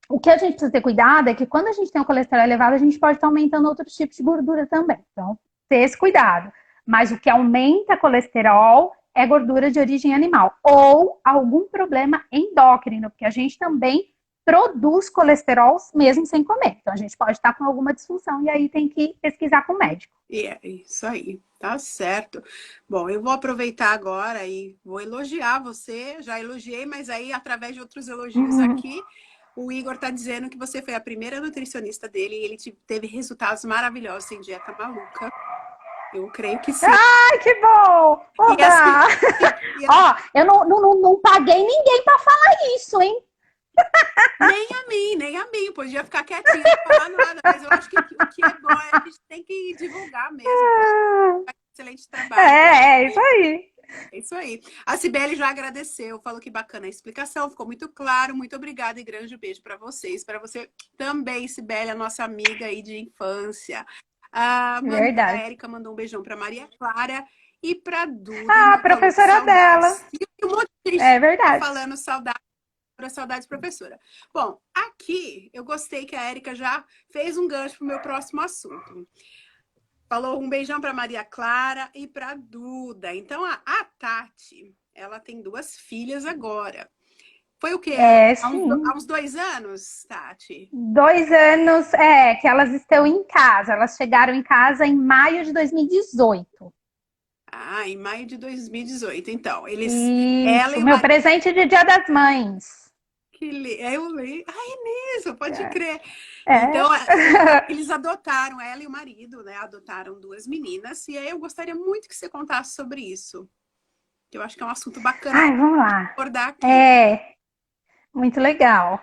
O que a gente precisa ter cuidado é que quando a gente tem o colesterol elevado, a gente pode estar aumentando outros tipos de gordura também. Então, ter esse cuidado. Mas o que aumenta colesterol é gordura de origem animal. Ou algum problema endócrino, porque a gente também produz colesterol mesmo sem comer. Então, a gente pode estar com alguma disfunção e aí tem que pesquisar com o médico. E é isso aí, tá certo. Bom, eu vou aproveitar agora e vou elogiar você. Já elogiei, mas aí, através de outros elogios aqui, o Igor tá dizendo que você foi a primeira nutricionista dele e ele teve resultados maravilhosos sem dieta maluca. Eu creio que sim. Ai, que bom! E assim, Ó, eu não paguei ninguém para falar isso, hein? nem a mim. Podia ficar quietinha, não falar nada. Mas eu acho que o que é bom é que a gente tem que divulgar mesmo. Excelente trabalho. É isso aí. É isso aí. A Cibele já agradeceu, falou que bacana a explicação, ficou muito claro. Muito obrigada e grande beijo para vocês. Para você também, Cibele, a nossa amiga aí de infância. A Érica mandou um beijão para Maria Clara e para Duda. Ah, a professora dela. E um monte de gente é verdade. falando saudades, professora. Bom, aqui eu gostei que a Érica já fez um gancho para o meu próximo assunto. Falou um beijão para Maria Clara e para Duda. Então, a Tati, ela tem 2 filhas agora. Foi o quê? Há uns 2 anos, Tati? 2 anos, que elas estão em casa. Elas chegaram em casa em maio de 2018. Ah, em maio de 2018. Então, eles... Isso, meu presente de Dia das Mães. Eu li. Ah, é mesmo, pode crer. Então, eles adotaram, ela e o marido, né? Adotaram 2 meninas. E aí eu gostaria muito que você contasse sobre isso. Que eu acho que é um assunto bacana. Ai, vamos lá. Abordar aqui. Muito legal.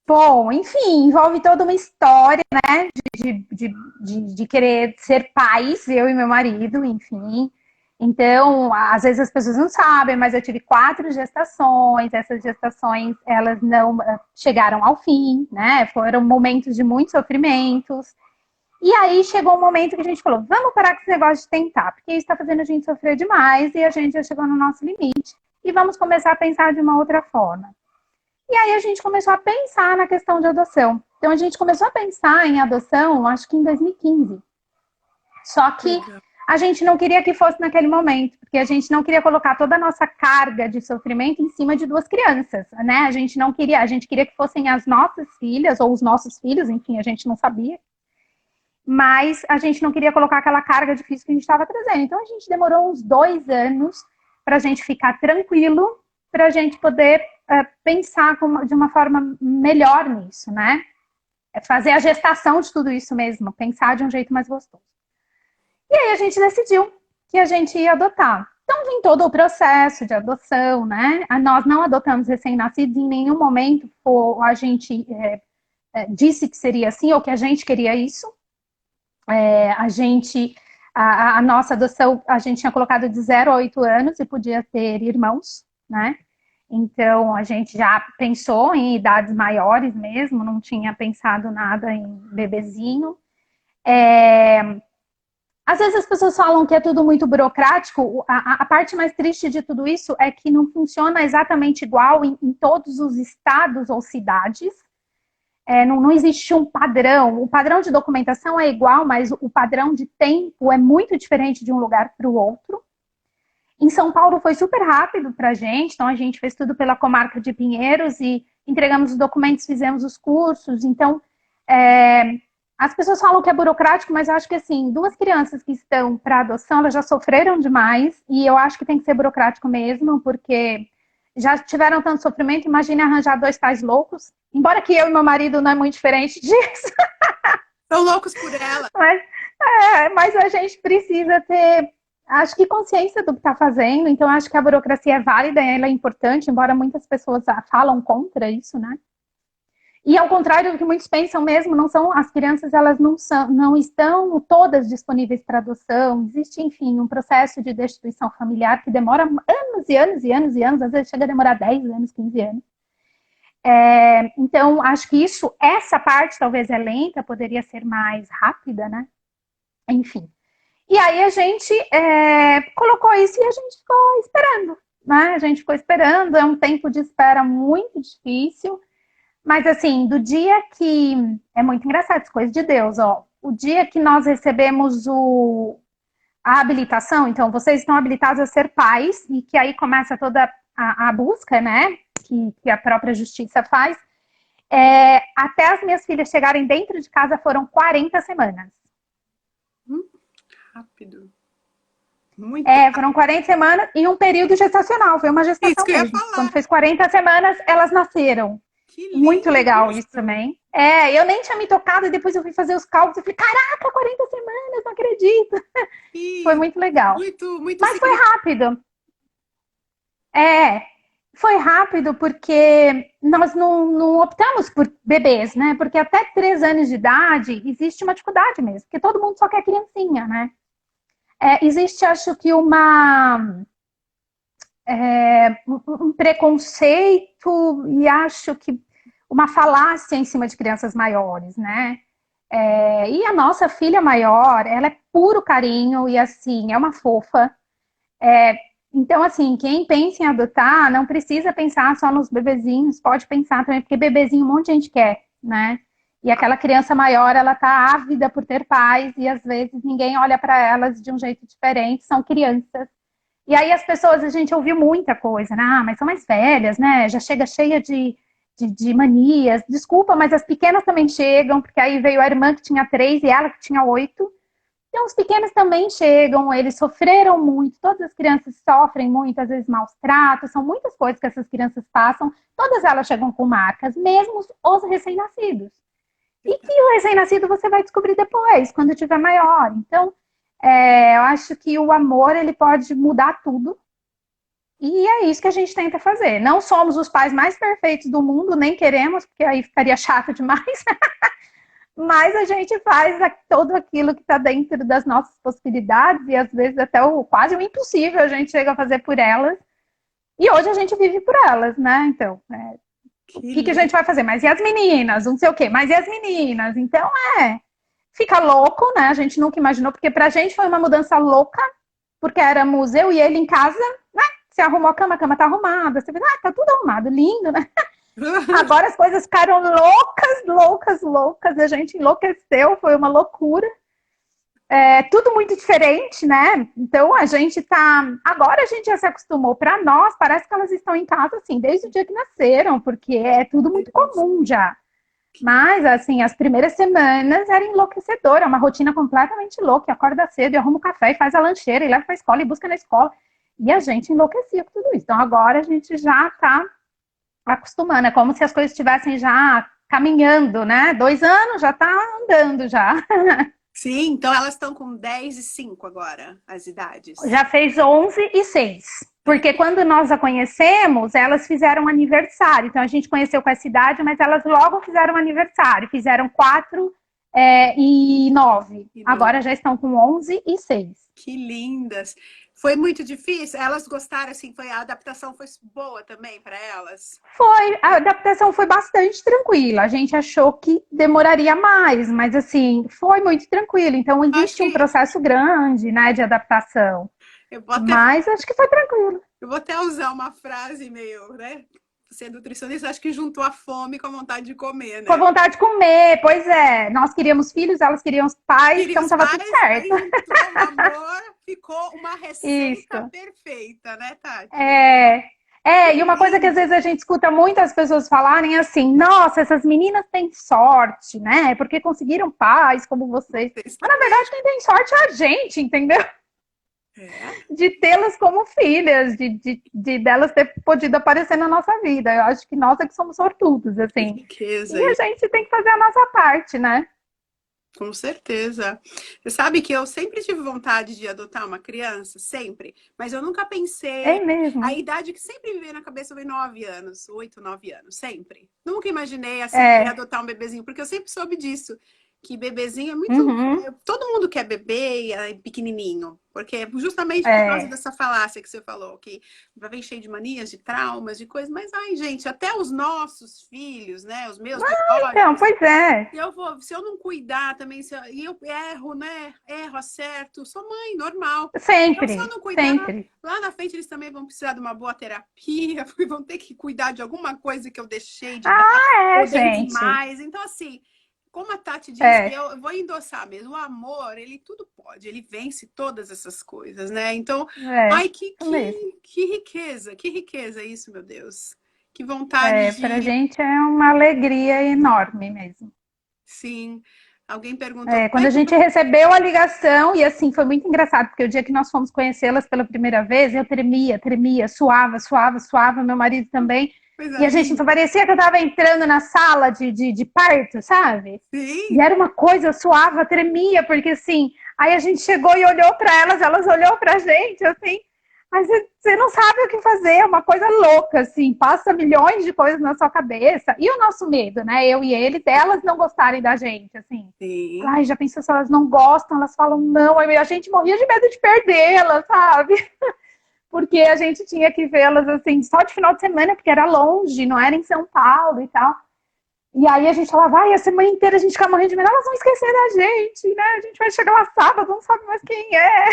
Bom, enfim, envolve toda uma história, né? De querer ser pais, eu e meu marido, enfim. Então, às vezes as pessoas não sabem, mas eu tive 4 gestações. Essas gestações, elas não chegaram ao fim, né? Foram momentos de muitos sofrimentos. E aí chegou um momento que a gente falou, vamos parar com esse negócio de tentar, porque isso está fazendo a gente sofrer demais e a gente já chegou no nosso limite. E vamos começar a pensar de uma outra forma. E aí a gente começou a pensar na questão de adoção. Então a gente começou a pensar em adoção, acho que em 2015. Só que a gente não queria que fosse naquele momento, porque a gente não queria colocar toda a nossa carga de sofrimento em cima de 2 crianças, né? A gente queria que fossem as nossas filhas ou os nossos filhos, enfim, a gente não sabia. Mas a gente não queria colocar aquela carga difícil que a gente estava trazendo. Então a gente demorou uns 2 anos para a gente ficar tranquilo, para a gente poder pensar de uma forma melhor nisso, né? Fazer a gestação de tudo isso mesmo, pensar de um jeito mais gostoso. E aí a gente decidiu que a gente ia adotar. Então vem todo o processo de adoção, né? Nós não adotamos recém-nascidos, em nenhum momento a gente disse que seria assim ou que a gente queria isso. A nossa adoção, a gente tinha colocado de 0 a 8 anos e podia ter irmãos, né? Então, a gente já pensou em idades maiores mesmo, não tinha pensado nada em bebezinho. Às vezes as pessoas falam que é tudo muito burocrático. A parte mais triste de tudo isso é que não funciona exatamente igual em todos os estados ou cidades. Não existe um padrão. O padrão de documentação é igual, mas o padrão de tempo é muito diferente de um lugar para o outro. Em São Paulo foi super rápido para a gente, então a gente fez tudo pela comarca de Pinheiros e entregamos os documentos, fizemos os cursos. Então, as pessoas falam que é burocrático, mas eu acho que assim, 2 crianças que estão para adoção, elas já sofreram demais e eu acho que tem que ser burocrático mesmo, porque já tiveram tanto sofrimento, imagine arranjar 2 pais loucos. Embora que eu e meu marido não é muito diferente disso. São loucos por ela. Mas a gente precisa ter, acho que consciência do que está fazendo. Então, acho que a burocracia é válida, ela é importante, embora muitas pessoas falam contra isso, né? E ao contrário do que muitos pensam mesmo, não são as crianças, elas não estão todas disponíveis para adoção. Existe, enfim, um processo de destituição familiar que demora anos e anos e anos e anos, às vezes chega a demorar 10 anos, 15 anos. Então, acho que essa parte talvez é lenta, poderia ser mais rápida, né? Enfim. E aí a gente colocou isso e a gente ficou esperando, né? A gente ficou esperando, é um tempo de espera muito difícil. Mas, assim, do dia que... É muito engraçado, isso, coisa de Deus, ó. O dia que nós recebemos a habilitação, então, vocês estão habilitados a ser pais, e que aí começa toda a busca, né? Que a própria justiça faz. Até as minhas filhas chegarem dentro de casa foram 40 semanas. Rápido. Muito rápido. Foram 40 semanas e um período gestacional, foi uma Isso gestação que eu ia mesmo. Quando falar. fez 40 semanas, elas nasceram. Que Muito lindo legal isso. isso também. Eu nem tinha me tocado e depois eu fui fazer os cálculos e falei, caraca, 40 semanas, não acredito. Foi Que muito legal. muito, muito Mas foi significativo. rápido. É, foi rápido porque nós não optamos por bebês, né? Porque até 3 anos de idade existe uma dificuldade mesmo, porque todo mundo só quer criancinha, né? Existe, acho que, um preconceito e acho que uma falácia em cima de crianças maiores, né? E a nossa filha maior, ela é puro carinho e assim, é uma fofa. Então, assim, quem pensa em adotar não precisa pensar só nos bebezinhos, pode pensar também, porque bebezinho um monte de gente quer, né? E aquela criança maior, ela tá ávida por ter pais e às vezes ninguém olha para elas de um jeito diferente, são crianças. E aí as pessoas, a gente ouviu muita coisa, né? Mas são mais velhas, né? Já chega cheia de manias. Desculpa, mas as pequenas também chegam, porque aí veio a irmã que tinha 3 e ela que tinha 8. Então, os pequenos também chegam, eles sofreram muito, todas as crianças sofrem muito, às vezes maus tratos, são muitas coisas que essas crianças passam, todas elas chegam com marcas, mesmo os recém-nascidos. E que o recém-nascido você vai descobrir depois, quando tiver maior. Então, eu acho que o amor, ele pode mudar tudo, e é isso que a gente tenta fazer. Não somos os pais mais perfeitos do mundo, nem queremos, porque aí ficaria chato demais. Mas a gente faz tudo aquilo que está dentro das nossas possibilidades e às vezes até quase o impossível a gente chega a fazer por elas. E hoje a gente vive por elas, né? Então, o Que que a gente lindo. vai fazer? Mas e as meninas? Não sei o quê. Mas e as meninas? Então, fica louco, né? A gente nunca imaginou, porque pra gente foi uma mudança louca, porque éramos eu e ele em casa, né? Você arrumou a cama tá arrumada. Você vê, tá tudo arrumado, lindo, né? Agora as coisas ficaram loucas, loucas, loucas. A gente enlouqueceu, foi uma loucura. Tudo muito diferente, né? Então a gente tá. Agora a gente já se acostumou. Para nós, parece que elas estão em casa assim, desde o dia que nasceram, porque é tudo muito comum já. Mas, assim, as primeiras semanas era enlouquecedor, é uma rotina completamente louca. Acorda cedo, arruma o café e faz a lancheira, e leva para a escola e busca na escola. E a gente enlouquecia com tudo isso. Então agora a gente já tá acostumando, é como se as coisas estivessem já caminhando, né? 2 anos já tá andando já. Sim, então elas estão com 10 e 5 agora, as idades. Já fez 11 e 6. É. Porque quando nós a conhecemos, elas fizeram aniversário. Então a gente conheceu com essa idade, mas elas logo fizeram aniversário. Fizeram 4 e 9. Que Agora já estão com 11 e 6. Que lindas. Foi muito difícil? Elas gostaram, assim, a adaptação foi boa também para elas? A adaptação foi bastante tranquila. A gente achou que demoraria mais, mas assim, foi muito tranquilo. Então Acho existe um que processo grande, né, de adaptação. eu vou até, Mas acho que foi tranquilo. eu vou até usar uma frase meio, né? Ser nutricionista, acho que juntou a fome com a vontade de comer, Com a né? vontade de comer, pois é. Nnós queríamos filhos, elas queriam os pais, Queria então os tava tudo pais, aí certo. juntou o amor, ficou uma receita Isso. perfeita, né, Tati? É, Que e uma coisa que às lindo. vezes a gente escuta muitas pessoas falarem é assim, nossa, essas meninas têm sorte, né? Porque conseguiram pais como vocês. Vocês Mas na também. verdade quem tem sorte é a gente, entendeu? É, De tê-las como filhas, de delas ter podido aparecer na nossa vida. Eu acho que nós é que somos sortudos, que assim. riqueza E a isso. gente tem que fazer a nossa parte, né? Com certeza. Você sabe que eu sempre tive vontade de adotar uma criança, sempre, mas eu nunca É pensei. A mesmo. idade que sempre me veio na cabeça foi 9 anos, 8, 9 anos, sempre. Nunca imaginei assim, querer É. adotar um bebezinho, porque eu sempre soube disso, que bebezinho é muito. Uhum. Todo mundo quer bebê e é pequenininho, porque justamente por causa É. dessa falácia que você falou, que vem cheio de manias, de traumas, de coisas, mas ai, gente, até os nossos filhos, né, os meus Então, biológicos. pois é. Se eu não cuidar também, e eu erro, né? Erro, acerto, sou mãe, normal. Então, se eu Sempre, não cuidar, sempre. lá na frente eles também vão precisar de uma boa terapia, vão ter que cuidar de alguma coisa que eu deixei de dar, ou dei Gente. demais. Então, assim, como a Tati disse, É, eu vou endossar mesmo. O amor, ele tudo pode, ele vence todas essas coisas, né? Então, ai, isso mesmo. que riqueza isso, meu Deus. Que vontade Pra de... gente é uma alegria enorme mesmo. Sim. Alguém perguntou como Quando é a que gente recebeu a ligação, e assim, foi muito engraçado, porque o dia que nós fomos conhecê-las pela primeira vez, eu tremia, tremia, suava, suava, suava, meu marido também. coisa E a gente linda. parecia que eu estava entrando na sala de parto, sabe? E Sim, era uma coisa, suava, tremia, porque assim, aí a gente chegou e olhou para elas, elas olhou para a gente, assim, mas você não sabe o que fazer, é uma coisa louca, assim, passa milhões de coisas na sua cabeça. E o nosso medo, né? Eu e ele, delas não gostarem da gente, assim. sim. Ai, já pensou se elas não gostam, elas falam não, aí a gente morria de medo de perdê-las, sabe? Porque a gente tinha que vê-las assim, só de final de semana, porque era longe, não era em São Paulo e tal. E aí a gente falava, ai, a semana inteira a gente fica morrendo de medo, elas vão esquecer da gente, né? A gente vai chegar lá sábado, não sabe mais quem é.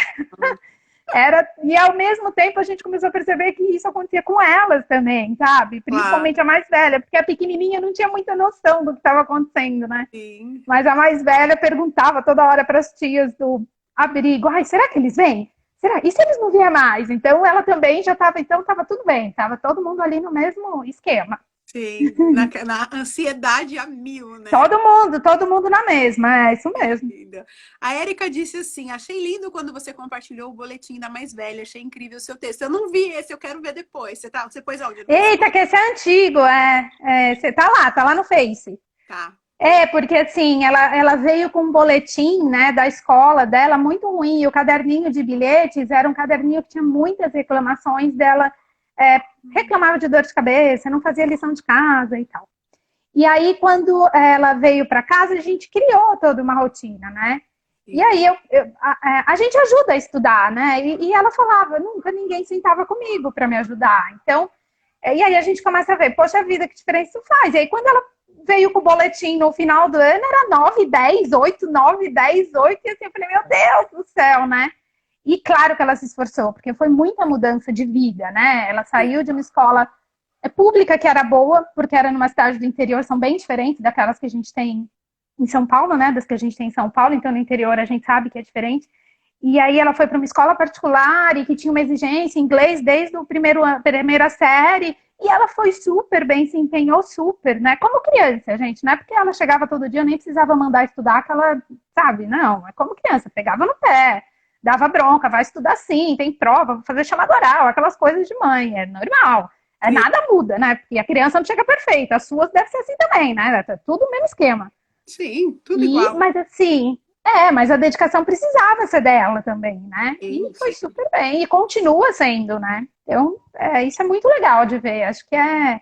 E ao mesmo tempo a gente começou a perceber que isso acontecia com elas também, sabe? Claro, Principalmente a mais velha, porque a pequenininha não tinha muita noção do que estava acontecendo, né? sim. Mas a mais velha perguntava toda hora para as tias do abrigo, ai, será que eles vêm? Será? E se eles não vier mais? Então ela também já estava, então estava tudo bem, estava todo mundo ali no mesmo esquema. Sim, na ansiedade a mil, né? Todo mundo na mesma, é isso Que mesmo. linda. A Érica disse assim: achei lindo quando você compartilhou o boletim da mais velha, achei incrível o seu texto. Eu não vi esse, eu quero ver depois. Você pôs onde? No Eita, Facebook? que esse é antigo, você tá lá no Face. Tá. Porque assim, ela veio com um boletim, né, da escola dela muito ruim, e o caderninho de bilhetes era um caderninho que tinha muitas reclamações dela, reclamava de dor de cabeça, não fazia lição de casa e tal. E aí, quando ela veio para casa, a gente criou toda uma rotina, né? E Sim. aí a gente ajuda a estudar, né? E ela falava, nunca ninguém sentava comigo para me ajudar. Então, e aí a gente começa a ver, poxa vida, que diferença isso faz? E aí quando ela veio com o boletim no final do ano, era 9, 10, 8, 9, 10, 8, e assim, eu falei, meu Deus do céu, né? E claro que ela se esforçou, porque foi muita mudança de vida, né? Ela saiu de uma escola pública que era boa, porque era numa cidade do interior, são bem diferentes daquelas que a gente tem em São Paulo, né? Das que a gente tem em São Paulo, então no interior a gente sabe que é diferente. E aí ela foi para uma escola particular e que tinha uma exigência em inglês desde o primeira série. E ela foi super bem, se empenhou super, né? Como criança, gente. Não é porque ela chegava todo dia, nem precisava mandar estudar, que ela, sabe? Não, é como criança, pegava no pé, dava bronca, vai estudar sim, tem prova, vou fazer chamada oral, aquelas coisas de mãe, é normal. Sim, Nada muda, né? Porque a criança não chega perfeita, as suas deve ser assim também, né? Tá tudo o mesmo esquema. sim, tudo igual. Mas assim, mas a dedicação precisava ser dela também, né? Sim, E foi sim. super bem, e continua sendo, né? Então, isso é muito legal de ver. Acho que é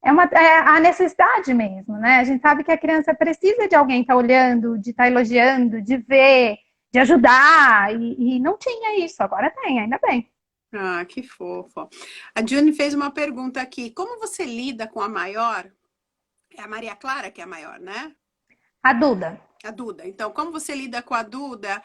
a necessidade mesmo, né? A gente sabe que a criança precisa de alguém estar olhando, de estar elogiando, de ver, de ajudar, e não tinha isso, agora tem, ainda bem. Ah, que fofo. A June fez uma pergunta aqui. Como você lida com a maior? É a Maria Clara que é a maior, né? A Duda, A Duda. Então, como você lida com a Duda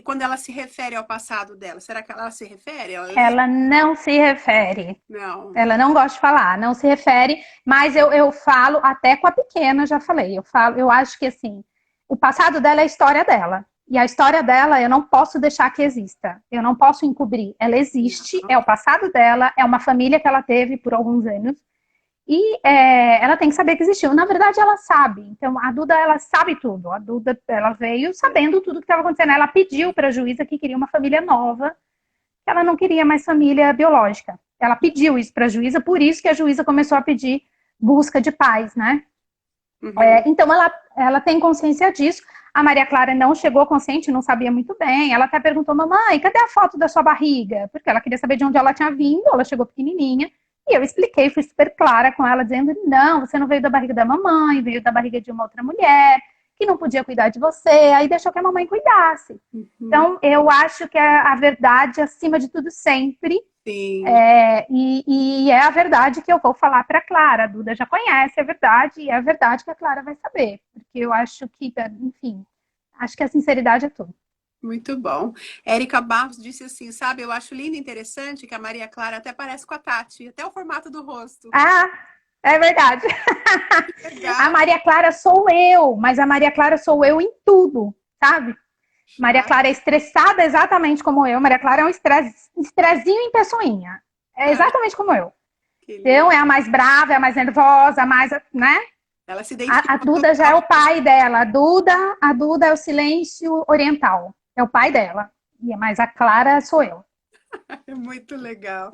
quando ela se refere ao passado dela? Será que ela se refere? Ela lembra? ela não se refere. Não. Ela não gosta de falar, não se refere, mas eu falo até com a pequena, já falei. Eu acho que assim, o passado dela é a história dela. E a história dela eu não posso deixar que exista. Eu não posso encobrir. Ela existe, Não. é o passado dela, é uma família que ela teve por alguns anos. E ela tem que saber que existiu. Na verdade, ela sabe. Então, a Duda, ela sabe tudo. A Duda, ela veio sabendo tudo que estava acontecendo. Ela pediu para a juíza que queria uma família nova, que ela não queria mais família biológica. Ela pediu isso para a juíza, por isso que a juíza começou a pedir busca de pais, né? Uhum. Então ela tem consciência disso. A Maria Clara não chegou consciente, não sabia muito bem. Ela até perguntou, mamãe, cadê a foto da sua barriga? Porque ela queria saber de onde ela tinha vindo, ela chegou pequenininha. E eu expliquei, fui super clara com ela, dizendo, não, você não veio da barriga da mamãe, veio da barriga de uma outra mulher, que não podia cuidar de você, aí deixou que a mamãe cuidasse. Uhum. Então, eu acho que é a verdade acima de tudo sempre. Sim. E é a verdade que eu vou falar para a Clara. A Duda já conhece a verdade e é a verdade que a Clara vai saber. Porque eu acho que, enfim, acho que a sinceridade é tudo. Muito bom. Érica Barros disse assim, sabe, eu acho lindo e interessante que a Maria Clara até parece com a Tati, até o formato do rosto. Ah, é verdade. A Legal. Maria Clara sou eu, mas a Maria Clara sou eu em tudo, sabe? Maria Ah, Clara é estressada exatamente como eu. Maria Clara é um estressinho em pessoinha. É ah, exatamente como eu. Que Então, lindo. é a mais brava, é a mais nervosa, a mais, né? Ela se A identificou Duda já é o total. pai dela. A Duda é o silêncio oriental. É o pai dela. Mas a Clara sou eu. Muito legal.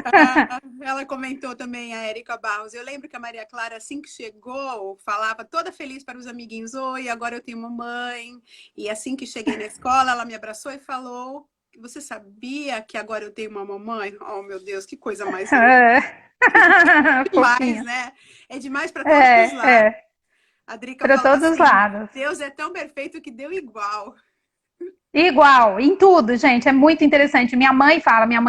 Ah, ela comentou também, a Érica Barros. Eu lembro que a Maria Clara, assim que chegou, falava toda feliz para os amiguinhos: Oi, agora eu tenho mamãe. E assim que cheguei na escola, ela me abraçou e falou: Você sabia que agora eu tenho uma mamãe? Oh, meu Deus, que coisa mais linda. Demais, Fofinha. né? É demais para todos os lados. É. A Drica Para falou todos os assim: lados. Deus é tão perfeito que deu igual. Igual, em tudo, gente. É muito interessante. Minha mãe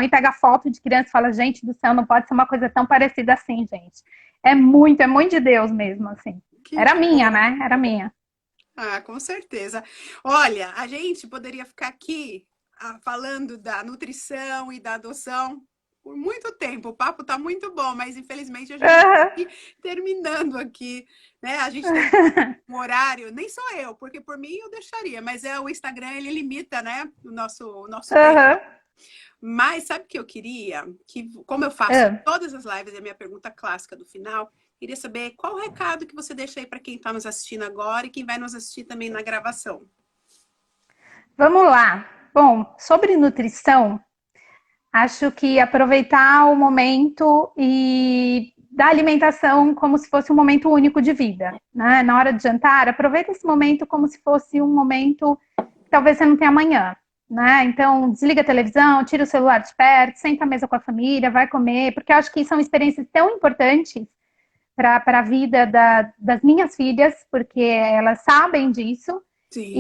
pega foto de criança e fala, gente do céu, não pode ser uma coisa tão parecida assim, gente. É muito de Deus mesmo, assim. Que Era minha, fofo. né? Era minha. Ah, com certeza. Olha, a gente poderia ficar aqui falando da nutrição e da adoção por muito tempo. O papo está muito bom, mas infelizmente a gente vai ir terminando aqui, né? A gente tem um horário, nem só eu, porque por mim eu deixaria, mas é o Instagram, ele limita, né, o nosso tempo. Aham. Mas sabe o que eu queria? Que, como eu faço Aham. todas as lives, é a minha pergunta clássica do final, queria saber qual o recado que você deixa aí para quem está nos assistindo agora e quem vai nos assistir também na gravação. Vamos lá. Bom, sobre nutrição, acho que aproveitar o momento e da alimentação como se fosse um momento único de vida, né? Na hora de jantar, aproveita esse momento como se fosse um momento que talvez você não tenha amanhã, né? Então, desliga a televisão, tira o celular de perto, senta à mesa com a família, vai comer, porque eu acho que são experiências tão importantes para a vida das minhas filhas, porque elas sabem disso. Sim.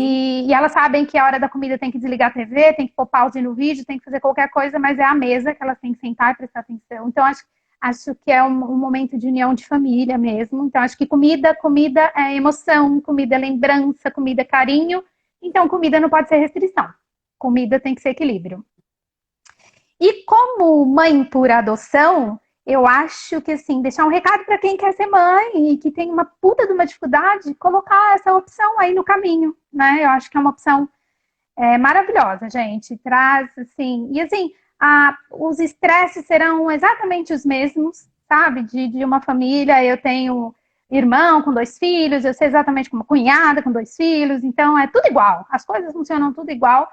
E elas sabem que a hora da comida tem que desligar a TV, tem que pôr pause no vídeo, tem que fazer qualquer coisa, mas é a mesa que elas têm que sentar e prestar atenção. Então, acho que é um momento de união de família mesmo. Então, acho que comida é emoção, comida é lembrança, comida é carinho. Então, comida não pode ser restrição. Comida tem que ser equilíbrio. E como mãe por adoção, eu acho que, assim, deixar um recado para quem quer ser mãe e que tem uma puta de uma dificuldade, colocar essa opção aí no caminho, né? Eu acho que é uma opção maravilhosa, gente. Traz, assim, e assim, os estresses serão exatamente os mesmos, sabe? De uma família, eu tenho irmão com 2 filhos, eu sei exatamente como cunhada com 2 filhos, então é tudo igual, as coisas funcionam tudo igual.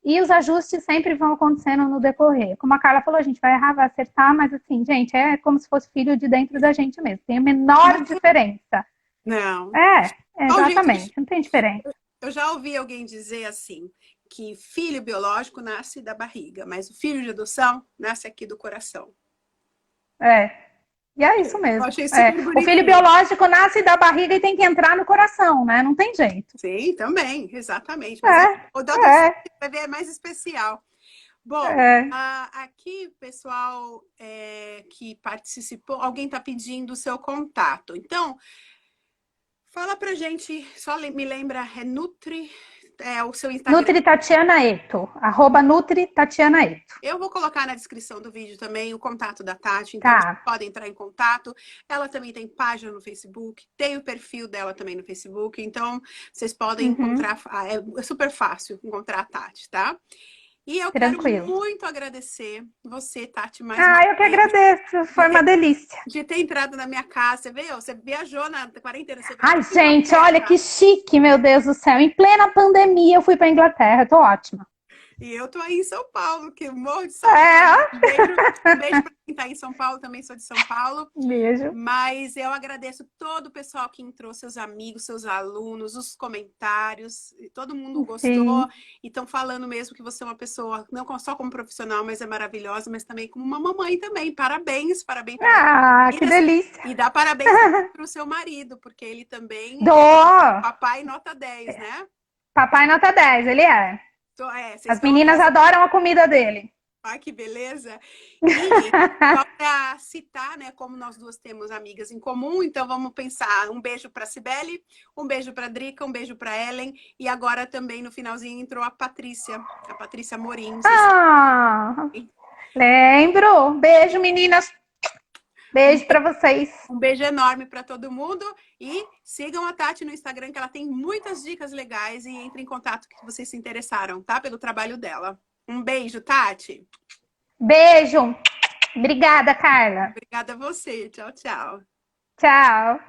E os ajustes sempre vão acontecendo no decorrer. Como a Carla falou, a gente vai errar, vai acertar, mas assim, gente, é como se fosse filho de dentro da gente mesmo. Tem a menor diferença. Não. Gente, Exatamente, não tem diferença. eu já ouvi alguém dizer assim, que filho biológico nasce da barriga, mas o filho de adoção nasce aqui do coração. É. E é isso Eu mesmo. achei super O filho bonitinho. biológico nasce da barriga e tem que entrar no coração, né? Não tem jeito. Sim, também, exatamente. Mas aí, É, o da adoção é, vai ver é mais especial. Bom, é. aqui, pessoal que participou, alguém está pedindo o seu contato. Então, fala pra gente, só me lembra, é Nutri, o seu Instagram. Nutri Tatiana Eto. @Nutri Tatiana Eto. Eu vou colocar na descrição do vídeo também o contato da Tati, então vocês Tá. podem entrar em contato. Ela também tem página no Facebook, tem o perfil dela também no Facebook, então vocês podem Uhum. encontrar, é super fácil encontrar a Tati, tá? E eu quero Tranquilo. muito agradecer você, Tati, mais uma Eu que vez, agradeço. de Foi uma ter, delícia. de ter entrado na minha casa. Você veio? Você viajou na quarentena, você veio Ai, da gente, olha que Inglaterra. chique, meu Deus do céu. Em plena pandemia, eu fui para Inglaterra. Tô ótima. E eu tô aí em São Paulo, que eu morro de saudade. É, Um beijo para quem tá em São Paulo, também sou de São Paulo. beijo. Mas eu agradeço todo o pessoal que entrou, seus amigos, seus alunos, os comentários. Todo mundo gostou Sim. e estão falando mesmo que você é uma pessoa, não só como profissional, mas é maravilhosa, mas também como uma mamãe também. Parabéns, parabéns pelas Que meninas. delícia. E dá parabéns para o seu marido, porque ele também é Dou. papai nota 10, né? Papai nota 10, ele é. Vocês As estão meninas adoram a comida dele. Ai, que beleza! E só para citar, né, como nós duas temos amigas em comum, então vamos pensar um beijo para Cibele, um beijo para Drica, um beijo para Ellen e agora também no finalzinho entrou a Patrícia Morim, não sei se Ah, lembro. Beijo, meninas. um, Beijo para vocês. um beijo enorme para todo mundo e sigam a Tati no Instagram que ela tem muitas dicas legais e entre em contato que vocês se interessaram, tá? Pelo trabalho dela. Um beijo, Tati. Beijo. Obrigada, Carla. Obrigada a você. Tchau, tchau. Tchau.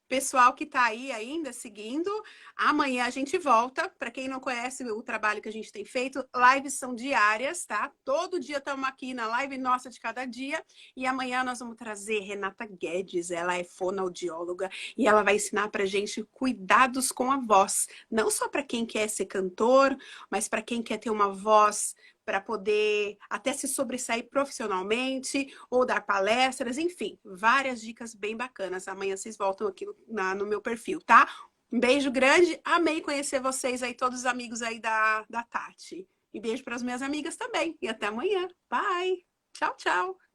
Pessoal que está aí ainda seguindo, amanhã a gente volta. Para quem não conhece o trabalho que a gente tem feito, lives são diárias, tá? Todo dia estamos aqui na live nossa de cada dia. E amanhã nós vamos trazer Renata Guedes. Ela é fonoaudióloga e ela vai ensinar para gente cuidados com a voz. Não só para quem quer ser cantor, mas para quem quer ter uma voz para poder até se sobressair profissionalmente ou dar palestras, enfim, várias dicas bem bacanas. Amanhã vocês voltam aqui no meu perfil, tá? Um beijo grande, amei conhecer vocês aí, todos os amigos aí da Tati. E beijo para as minhas amigas também. E até amanhã. Bye! Tchau, tchau!